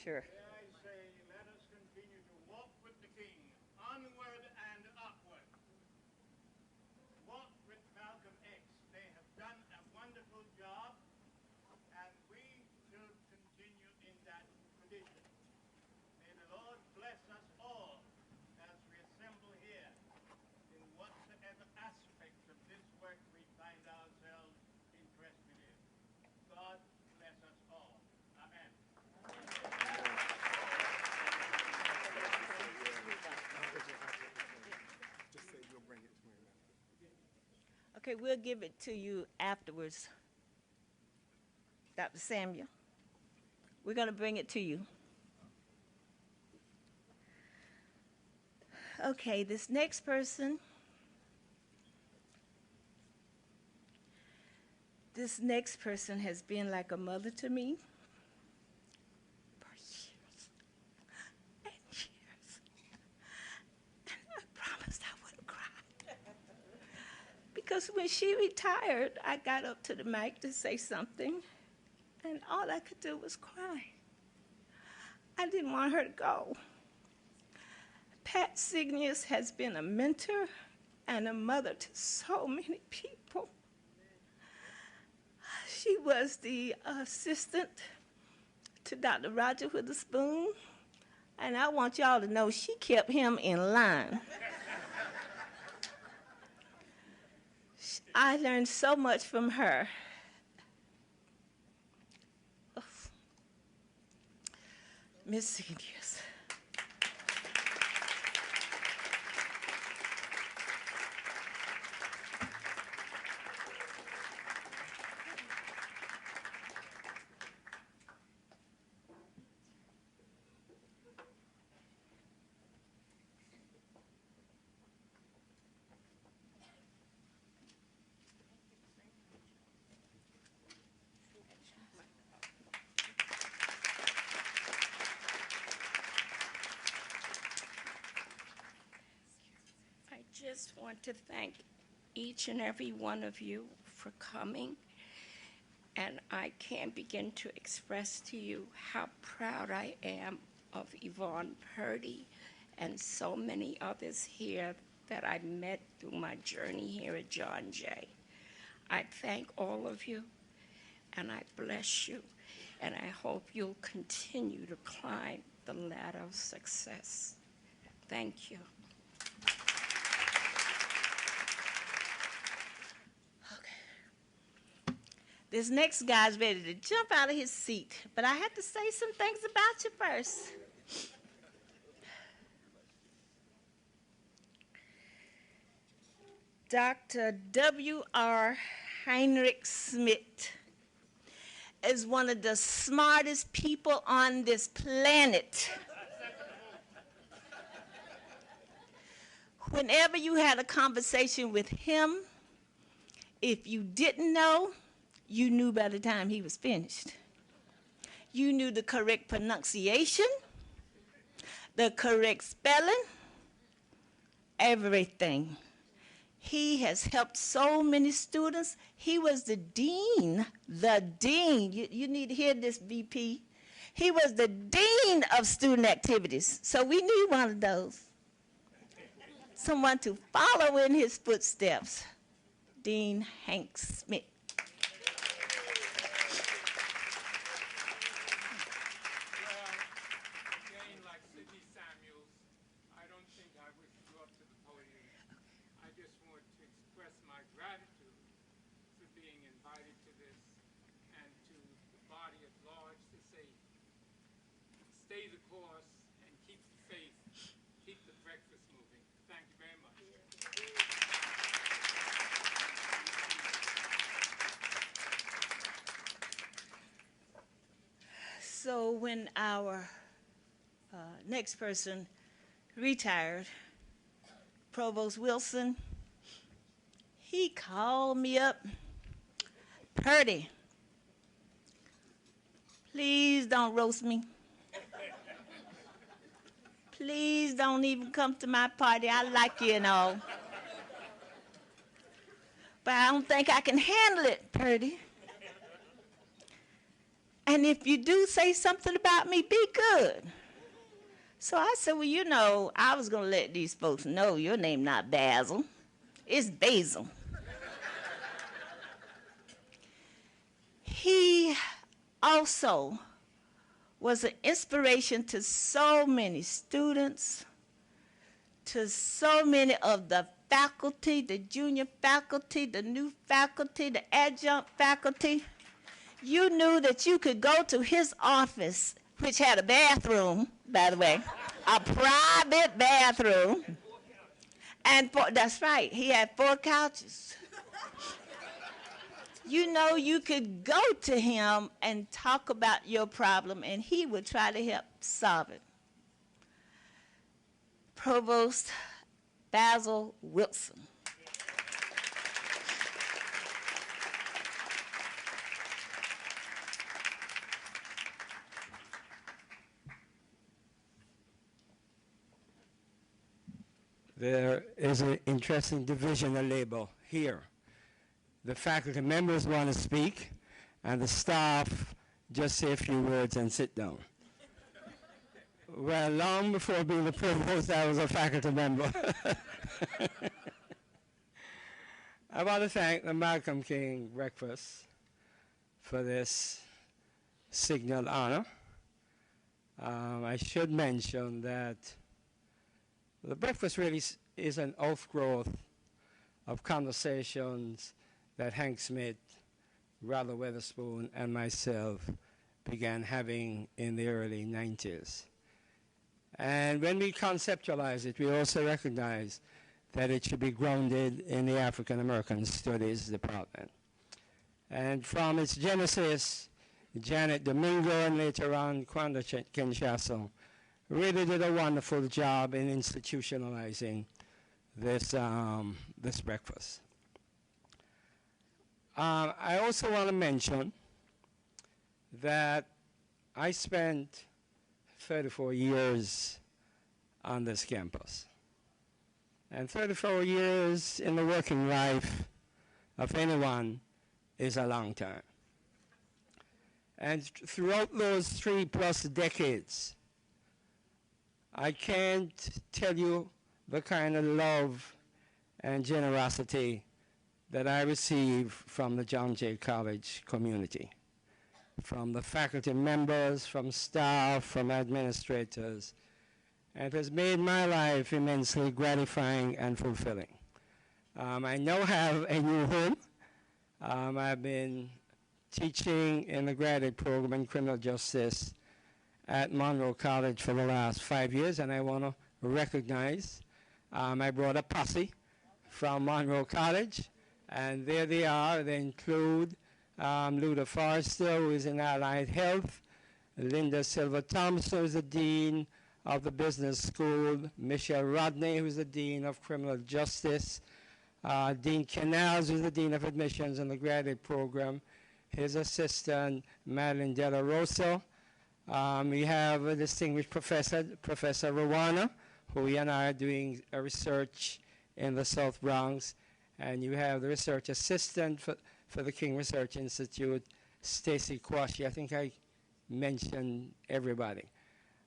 Sure. I say, let us continue to walk with the King, onward and upward. Walk with Malcolm X. They have done a wonderful job, and we should continue in that tradition. May the Lord bless us all as we assemble here in whatsoever aspects of this work we find ourselves interested in. God bless us all. Amen. Just say we'll bring it to me. Okay, we'll give it to you afterwards, Dr. Samuel. We're going to bring it to you. Okay, this next person. This next person has been like a mother to me for years and years. And I promised I wouldn't cry. Because when she retired, I got up to the mic to say something, and all I could do was cry. I didn't want her to go. Pat Signius has been a mentor and a mother to so many people. She was the assistant to Dr. Roger Witherspoon, and I want y'all to know she kept him in line. I learned so much from her. Miss Signius. just want to thank each and every one of you for coming. And I can't begin to express to you how proud I am of Yvonne Purdy and so many others here that I met through my journey here at John Jay. I thank all of you, and I bless you, and I hope you'll continue to climb the ladder of success. Thank you. This next guy's ready to jump out of his seat, but I have to say some things about you first. Dr. W.R. Heinrich Schmidt is one of the smartest people on this planet. Whenever you had a conversation with him, if you didn't know, you knew by the time he was finished. You knew the correct pronunciation, the correct spelling, everything. He has helped so many students. He was the dean. You need to hear this, VP. He was the dean of student activities. So we need one of those. Someone to follow in his footsteps. Dean Hank Smith. Stay the course and keep the faith, keep the breakfast moving. Thank you very much. So when our next person retired, Provost Wilson, he called me up, Purdy, please don't roast me. Please don't even come to my party. I like you and all. But I don't think I can handle it, Purdy. And if you do say something about me, be good. So I said, well, you know, I was going to let these folks know your name not Basil. It's Basil. He also was an inspiration to so many students, to so many of the faculty, the junior faculty, the new faculty, the adjunct faculty. You knew that you could go to his office, which had a bathroom, by the way, a private bathroom. And that's right, he had 4 couches. You know, you could go to him and talk about your problem, and he would try to help solve it. Provost Basil Wilson. There is an interesting division of labor here. The faculty members want to speak, and the staff just say a few words and sit down. Well, long before being the provost, I was a faculty member. I want to thank the Malcolm King Breakfast for this signal honor. I should mention that the breakfast really is an outgrowth of conversations that Hank Smith, Ralph Witherspoon, and myself began having in the early 90s. And when we conceptualize it, we also recognize that it should be grounded in the African American Studies Department. And from its genesis, Janet Domingo and later on Kwanda Kinshasa really did a wonderful job in institutionalizing this, this breakfast. I also want to mention that I spent 34 years on this campus. And 34 years in the working life of anyone is a long time. And throughout those 3+ decades, I can't tell you the kind of love and generosity that I receive from the John Jay College community, from the faculty members, from staff, from administrators. And it has made my life immensely gratifying and fulfilling. I now have a new home. I've been teaching in the graduate program in criminal justice at Monroe College for the last 5 years, and I want to recognize I brought a posse from Monroe College, and there they are. They include Luda Forrester, who is in Allied Health, Linda Silva Thompson, who is the Dean of the Business School, Michelle Rodney, who is the Dean of Criminal Justice, Dean Canals, who is the Dean of Admissions in the graduate program, his assistant, Madeline Della Rosa. We have a distinguished professor, Professor Rowana, who he and I are doing a research in the South Bronx. And you have the research assistant for the King Research Institute, Stacy Quashie. I think I mentioned everybody.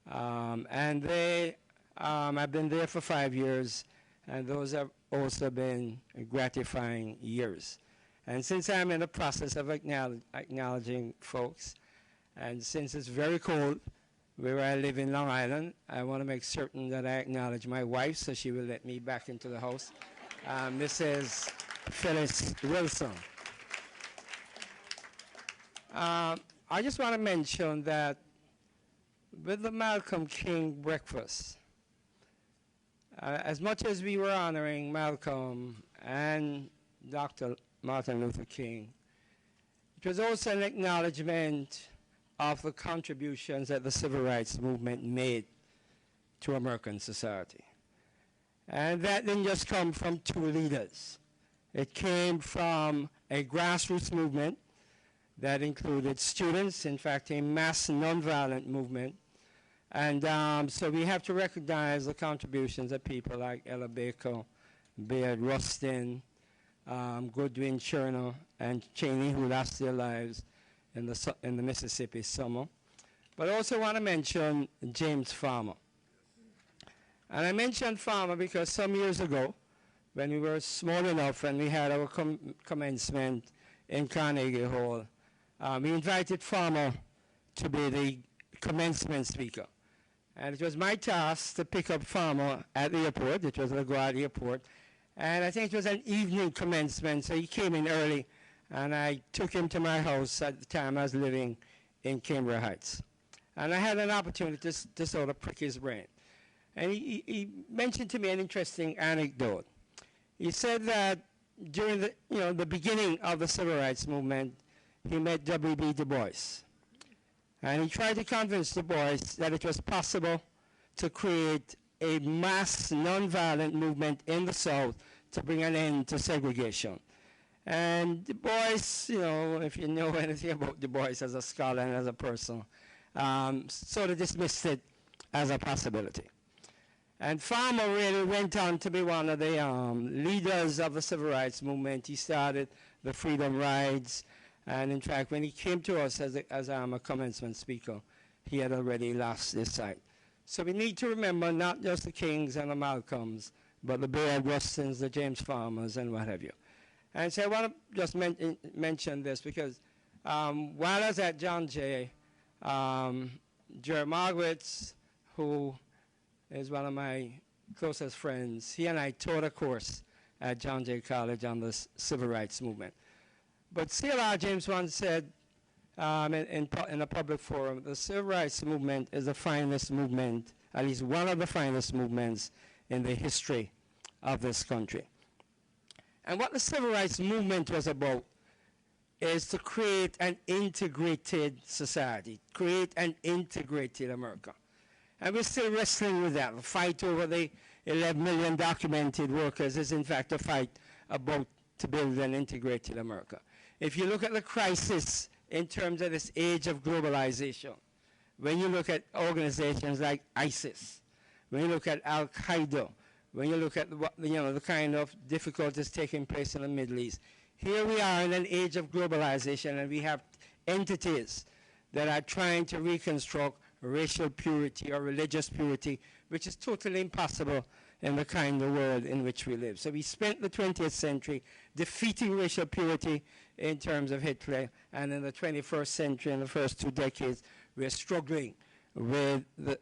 And they, I've been there for 5 years, and those have also been gratifying years. And since I'm in the process of acknowledging folks, and since it's very cold where I live in Long Island, I want to make certain that I acknowledge my wife, so she will let me back into the house. Mrs. Phyllis Wilson. I just want to mention that with the Malcolm King breakfast, as much as we were honoring Malcolm and Dr. Martin Luther King, it was also an acknowledgement of the contributions that the civil rights movement made to American society. And that didn't just come from two leaders. It came from a grassroots movement that included students, in fact, a mass nonviolent movement. And so we have to recognize the contributions of people like Ella Baker, Bayard Rustin, Goodwin Chernow, and Cheney, who lost their lives in the Mississippi summer. But I also want to mention James Farmer. And I mentioned Farmer because some years ago, when we were small enough and we had our commencement in Carnegie Hall, we invited Farmer to be the commencement speaker. And it was my task to pick up Farmer at the airport. It was LaGuardia Airport. And I think it was an evening commencement, so he came in early. And I took him to my house at the time I was living in Cambria Heights. And I had an opportunity to sort of prick his brain. And he mentioned to me an interesting anecdote. He said that during the beginning of the civil rights movement, he met W.B. Du Bois. And he tried to convince Du Bois that it was possible to create a mass nonviolent movement in the South to bring an end to segregation. And Du Bois, if you know anything about Du Bois as a scholar and as a person, sort of dismissed it as a possibility. And Farmer really went on to be one of the leaders of the civil rights movement. He started the Freedom Rides. And in fact, when he came to us as a commencement speaker, he had already lost his sight. So we need to remember not just the Kings and the Malcolms, but the Bayard Rustins, the James Farmers, and what have you. And so I want to just mention this because while I was at John Jay, Jerry Margowitz, who is one of my closest friends, he and I taught a course at John Jay College on the civil rights movement. But C.L.R. James once said in a public forum, the civil rights movement is the finest movement, at least one of the finest movements in the history of this country. And what the civil rights movement was about is to create an integrated society, create an integrated America. And we're still wrestling with that. The fight over the 11 million documented workers is in fact a fight about to build an integrated America. If you look at the crisis in terms of this age of globalization, when you look at organizations like ISIS, when you look at Al-Qaeda, when you look at the kind of difficulties taking place in the Middle East. Here we are in an age of globalization, and we have entities that are trying to reconstruct racial purity or religious purity, which is totally impossible in the kind of world in which we live. So we spent the 20th century defeating racial purity in terms of Hitler, and in the 21st century, in the first 2 decades, we're struggling with the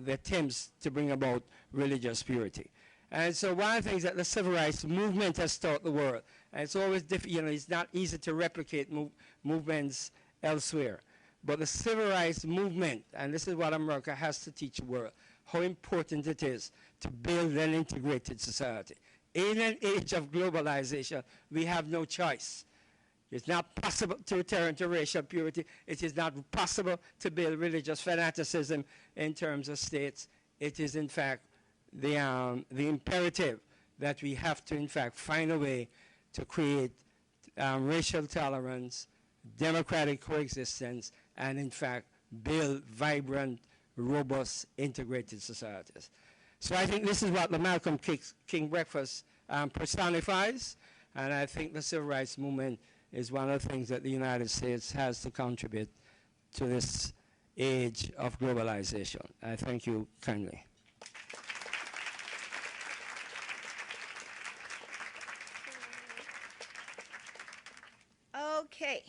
attempts to bring about religious purity. And so one of the things that the civil rights movement has taught the world, and it's always it's not easy to replicate movements elsewhere, but the civil rights movement, and this is what America has to teach the world, how important it is to build an integrated society. In an age of globalization, we have no choice. It's not possible to return to racial purity. It is not possible to build religious fanaticism in terms of states. It is, in fact, the imperative that we have to, in fact, find a way to create racial tolerance, democratic coexistence, and, in fact, build vibrant, robust, integrated societies. So I think this is what the Malcolm King Breakfast personifies, and I think the civil rights movement is one of the things that the United States has to contribute to this age of globalization. I thank you kindly. Okay.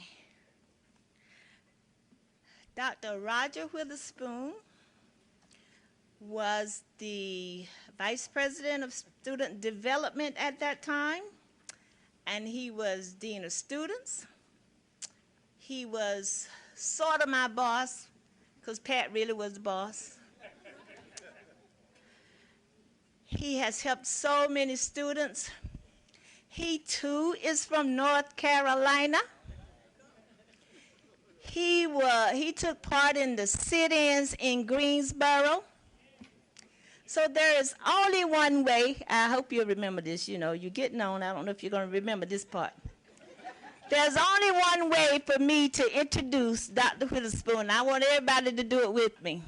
Dr. Roger Witherspoon was the Vice President of Student Development at that time, and he was Dean of Students. He was sort of my boss, because Pat really was the boss. He has helped so many students. He too is from North Carolina. He took part in the sit-ins in Greensboro. So there is only one way. I hope you'll remember this. You know, you're getting on. I don't know if you're going to remember this part. There's only one way for me to introduce Dr. Witherspoon. I want everybody to do it with me.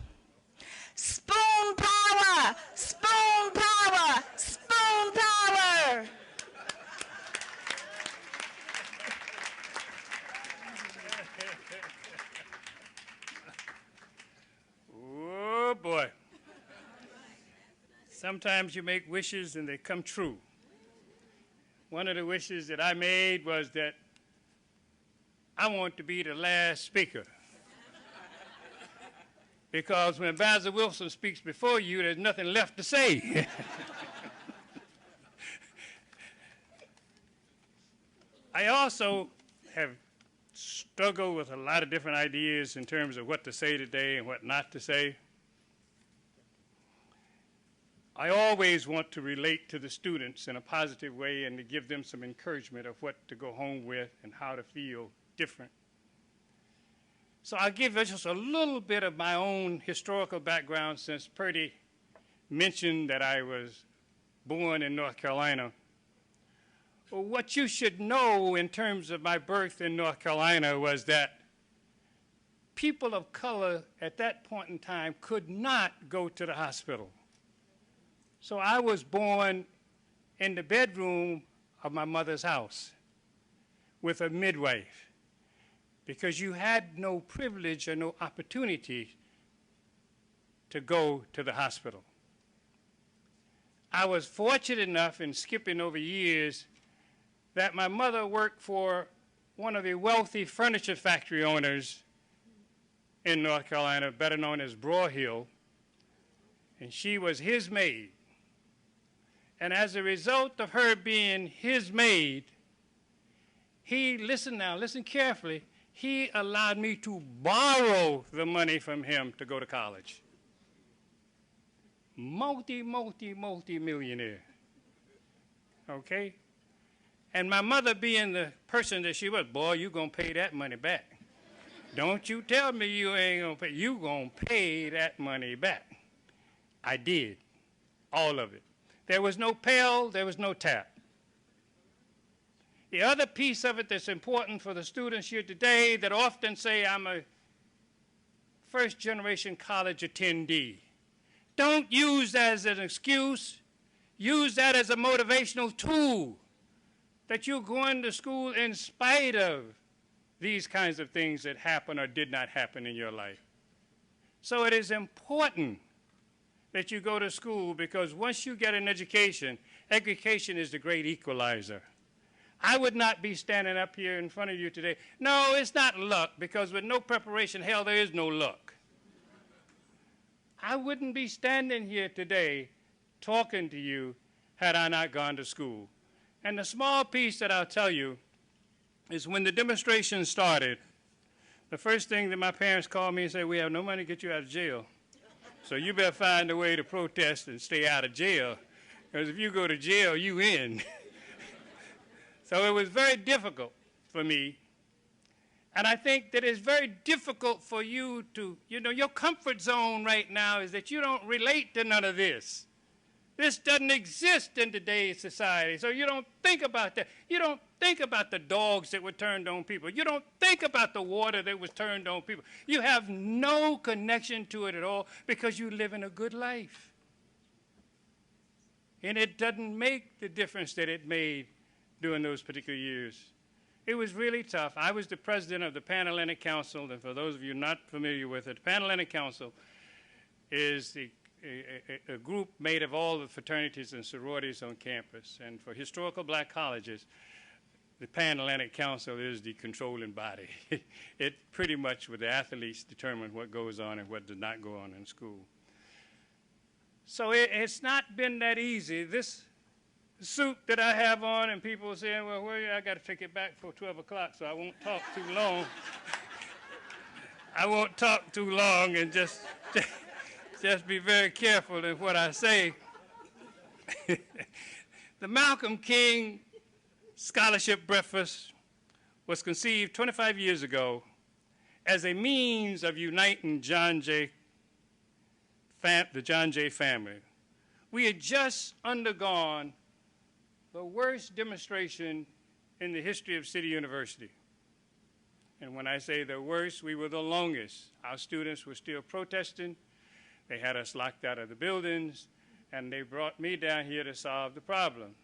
Spoon power! Spoon power! Spoon power! Oh, boy. Sometimes you make wishes and they come true. One of the wishes that I made was that I want to be the last speaker. Because when Basil Wilson speaks before you, there's nothing left to say. I also have struggled with a lot of different ideas in terms of what to say today and what not to say. I always want to relate to the students in a positive way and to give them some encouragement of what to go home with and how to feel different. So I'll give just a little bit of my own historical background, since Purdy mentioned that I was born in North Carolina. Well, what you should know in terms of my birth in North Carolina was that people of color at that point in time could not go to the hospital. So I was born in the bedroom of my mother's house with a midwife, because you had no privilege or no opportunity to go to the hospital. I was fortunate enough, in skipping over years, that my mother worked for one of the wealthy furniture factory owners in North Carolina, better known as Brohill, and she was his maid. And as a result of her being his maid, listen carefully, he allowed me to borrow the money from him to go to college. Multi-millionaire, okay? And my mother, being the person that she was, boy, you gonna pay that money back. Don't you tell me you ain't gonna pay, you gonna pay that money back. I did, all of it. There was no pail, there was no tap. The other piece of it that's important for the students here today that often say I'm a first-generation college attendee, don't use that as an excuse use that as a motivational tool, that you're going to school in spite of these kinds of things that happen or did not happen in your life. So it is important that you go to school, because once you get an education, education is the great equalizer. I would not be standing up here in front of you today. No, it's not luck, because with no preparation, hell, there is no luck. I wouldn't be standing here today talking to you had I not gone to school. And the small piece that I'll tell you is when the demonstration started, the first thing that my parents called me and said, we have no money to get you out of jail. So you better find a way to protest and stay out of jail, because if you go to jail, you in. So it was very difficult for me. And I think that it's very difficult for you to, your comfort zone right now is that you don't relate to none of this. This doesn't exist in today's society, so you don't think about that. You don't think about the dogs that were turned on people. You don't think about the water that was turned on people. You have no connection to it at all because you live in a good life. And it doesn't make the difference that it made during those particular years. It was really tough. I was the president of the Pan-Atlantic Council, and for those of you not familiar with it, the Pan-Atlantic Council is a group made of all the fraternities and sororities on campus. And for historical black colleges, the Pan-Atlantic Council is the controlling body. It pretty much, with the athletes, determine what goes on and what does not go on in school. So it's not been that easy. This suit that I have on, and people are saying, well, I got to take it back for 12 o'clock, so I won't talk too long. I won't talk too long, and just be very careful in what I say. The Malcolm King Scholarship Breakfast was conceived 25 years ago as a means of uniting the John J. family. We had just undergone the worst demonstration in the history of City University. And when I say the worst, we were the longest. Our students were still protesting. They had us locked out of the buildings, and they brought me down here to solve the problem.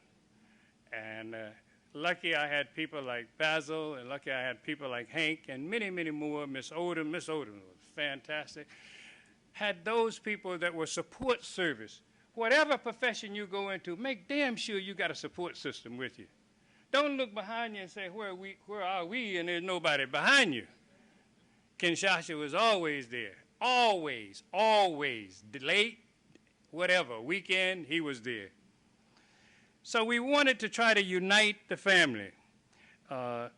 And lucky I had people like Basil, and lucky I had people like Hank, and many, many more. Miss Odom was fantastic. Had those people that were support service. Whatever profession you go into, make damn sure you got a support system with you. Don't look behind you and say, where are we, and there's nobody behind you. Kinshasa was always there, always, late, whatever, weekend, he was there. So we wanted to try to unite the family and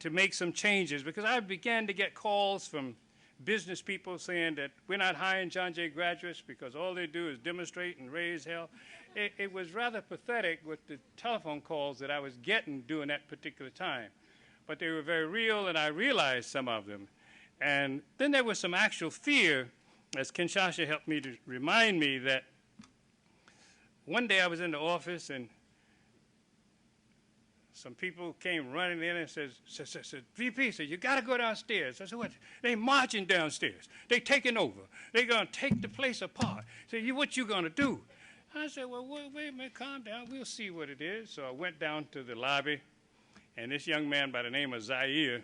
to make some changes, because I began to get calls from business people saying that we're not hiring John Jay graduates because all they do is demonstrate and raise hell. It was rather pathetic with the telephone calls that I was getting during that particular time. But they were very real, and I realized some of them. And then there was some actual fear, as Kinshasa helped me to remind me that one day I was in the office, and some people came running in and said, VP, you got to go downstairs. I said, what? They marching downstairs. They taking over. They going to take the place apart. I said, what you going to do? I said, well, wait a minute, calm down. We'll see what it is. So I went down to the lobby, and this young man by the name of Zaire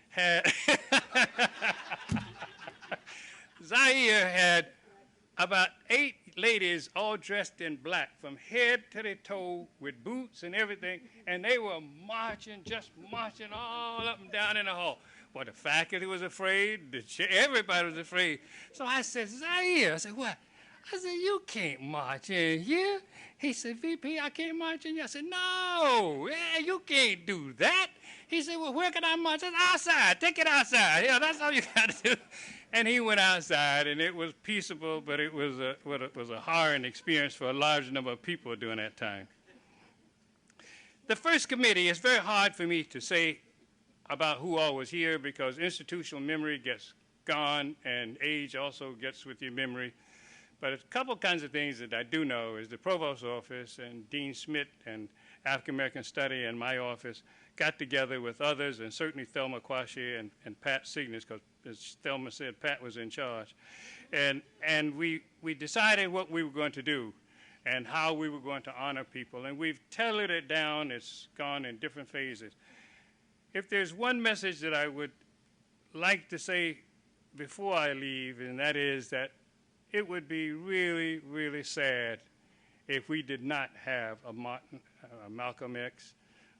had about 8 ladies all dressed in black from head to their toe with boots and everything, and they were marching, just marching all up and down in the hall. Well, the faculty was afraid, everybody was afraid. So I said, Zaire, I said, what? I said, you can't march in here. He said, VP, I can't march in here. I said, no, you can't do that. He said, well, where can I march? I said, outside, take it outside. Yeah, that's all you got to do. And he went outside, and it was peaceable, but it was a harrowing experience for a large number of people during that time. The first committee, it's very hard for me to say about who all was here because institutional memory gets gone, and age also gets with your memory. But a couple kinds of things that I do know is the Provost's office and Dean Smith and African American Study and my office got together with others, and certainly Thelma Quashie and Pat Cygnus, because as Thelma said, Pat was in charge. And we decided what we were going to do and how we were going to honor people. And we've tailored it down. It's gone in different phases. If there's one message that I would like to say before I leave, and that is that it would be really, really sad if we did not have a Malcolm X,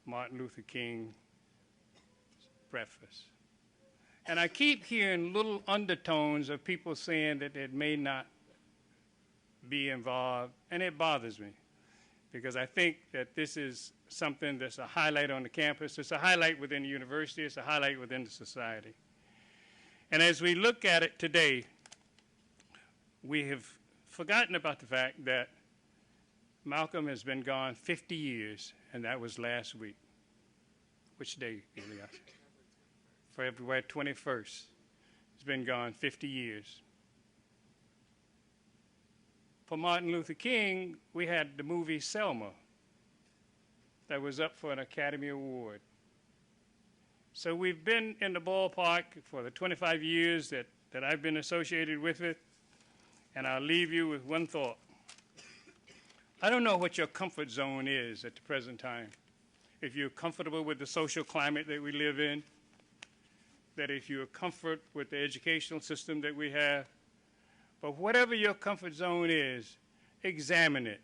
Martin Luther King breakfast. And I keep hearing little undertones of people saying that it may not be involved, and it bothers me because I think that this is something that's a highlight on the campus. It's a highlight within the university. It's a highlight within the society. And as we look at it today, we have forgotten about the fact that Malcolm has been gone 50 years, and that was last week. Which day, Ilyasah? February 21st. He's been gone 50 years. For Martin Luther King, we had the movie Selma that was up for an Academy Award. So we've been in the ballpark for the 25 years that I've been associated with it, and I'll leave you with one thought. I don't know what your comfort zone is at the present time. If you're comfortable with the social climate that we live in, that if you're comfortable with the educational system that we have, but whatever your comfort zone is, examine it.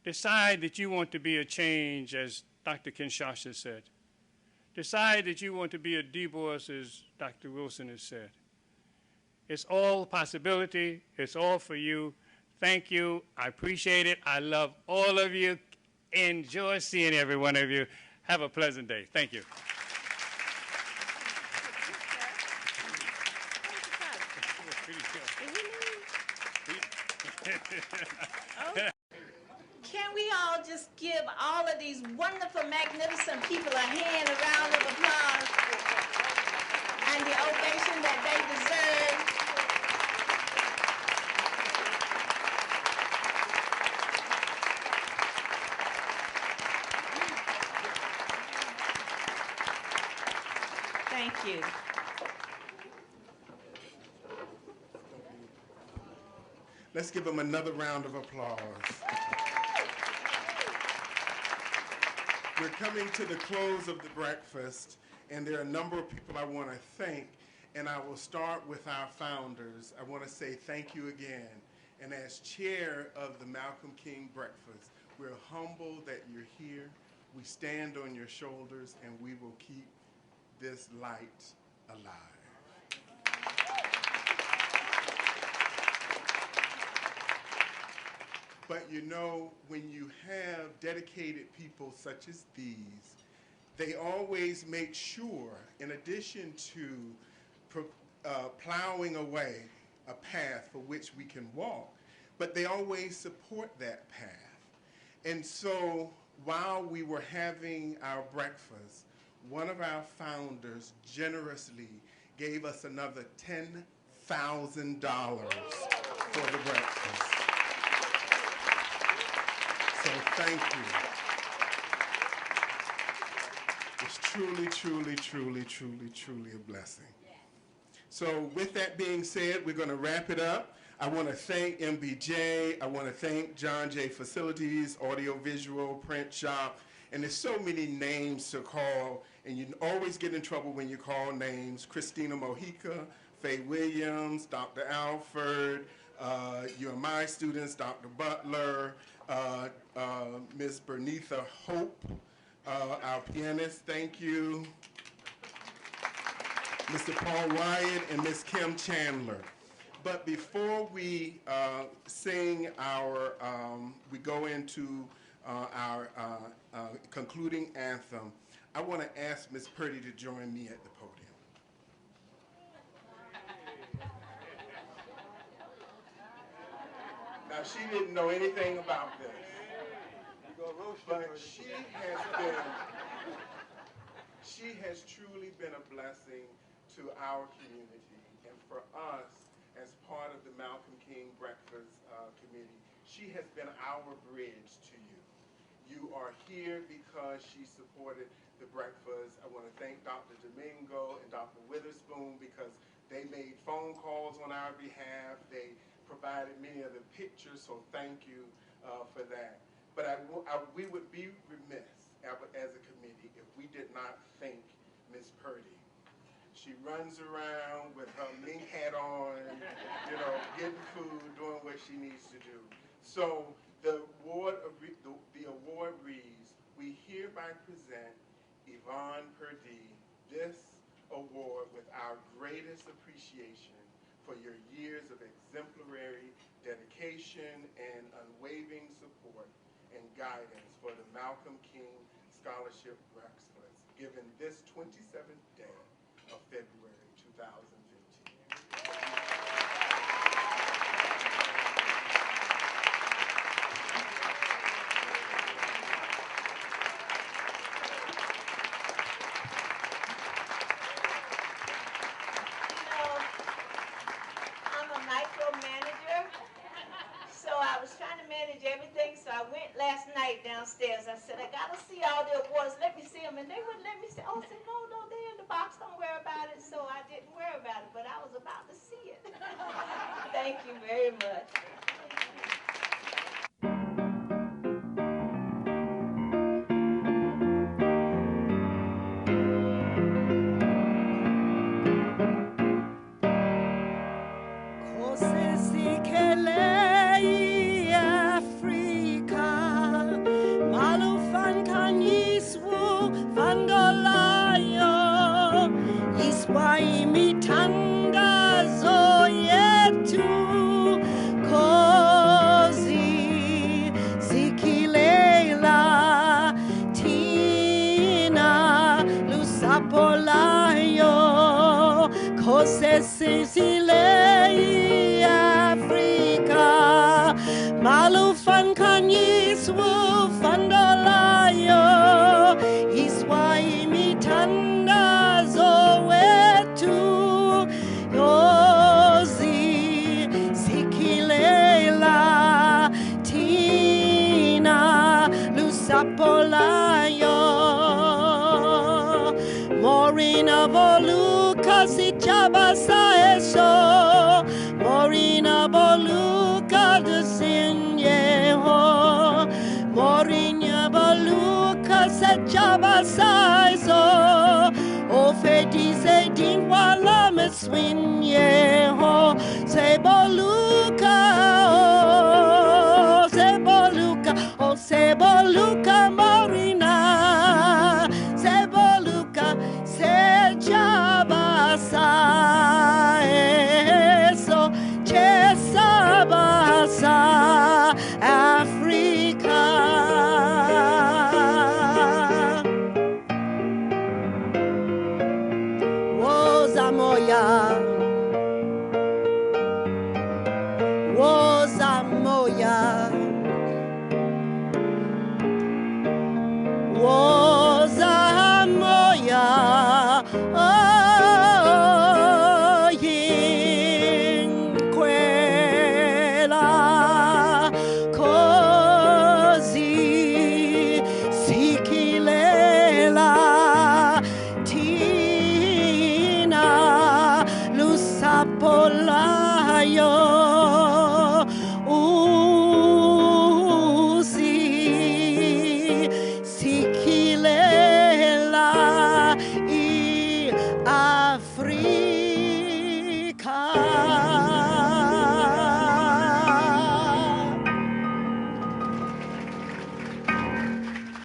Decide that you want to be a change, as Dr. Kinshasa said. Decide that you want to be a Du Bois, as Dr. Wilson has said. It's all a possibility. It's all for you. Thank you. I appreciate it. I love all of you. Enjoy seeing every one of you. Have a pleasant day. Thank you. Can we all just give all of these wonderful, magnificent people a hand, a round of applause, and the ovation that they deserve? Thank you. Let's give them another round of applause. We're coming to the close of the breakfast, and there are a number of people I want to thank, and I will start with our founders. I want to say thank you again. And as chair of the Malcolm King Breakfast, we're humbled that you're here. We stand on your shoulders, and we will keep this light alive. But you know, when you have dedicated people such as these, they always make sure, in addition to plowing away a path for which we can walk, but they always support that path. And so while we were having our breakfast, one of our founders generously gave us another $10,000 for the breakfast. So thank you. It's truly, truly, truly, truly, truly a blessing. So with that being said, we're going to wrap it up. I want to thank MBJ. I want to thank John Jay Facilities, Audiovisual, Print Shop. And there's so many names to call, and you always get in trouble when you call names. Christina Mojica, Faye Williams, Dr. Alford, you're my students, Dr. Butler, Ms. Bernitha Hope, our pianist, thank you. Mr. Paul Wyatt and Ms. Kim Chandler. But before we sing our, we go into our concluding anthem, I want to ask Ms. Purdy to join me at the podium. Now, she didn't know anything about this, but she has truly been a blessing to our community, and for us, as part of the Malcolm King Breakfast Committee, she has been our bridge to you. You are here because she supported the breakfast. I want to thank Dr. Domingo and Dr. Witherspoon because They made phone calls on our behalf. They provided many of the pictures, so thank you for that. But we would be remiss as a committee if we did not thank Ms. Purdy. She runs around with her mink hat on, you know, getting food, doing what she needs to do. So the award reads, we hereby present Yvonne Purdy this award with our greatest appreciation for your years of exemplary dedication and unwavering support and guidance for the Malcolm King Scholarship Breakfast, given this 27th day of February 2015. I'm a micromanager, so I was trying to manage everything, so I went last night downstairs. I said, I gotta see all the awards, let me see them, and they wouldn't let me see. Oh, I said, no, they're in the box, don't worry about it, so I didn't worry about it, but I was about to see it. Thank you very much. Sicily, Africa, Malufan Kanyiswu Fandolayo, Iswaimi Tanda Zowetu, Yozi, Sikilela, Tina, Lusapolayo, Morina Voluka, Sichabasa Eso, Morina Voluka, de Sinyeho, Morina Voluka, Sichabasa Eso, Ofeti se din wala me swinyeho, se bolu.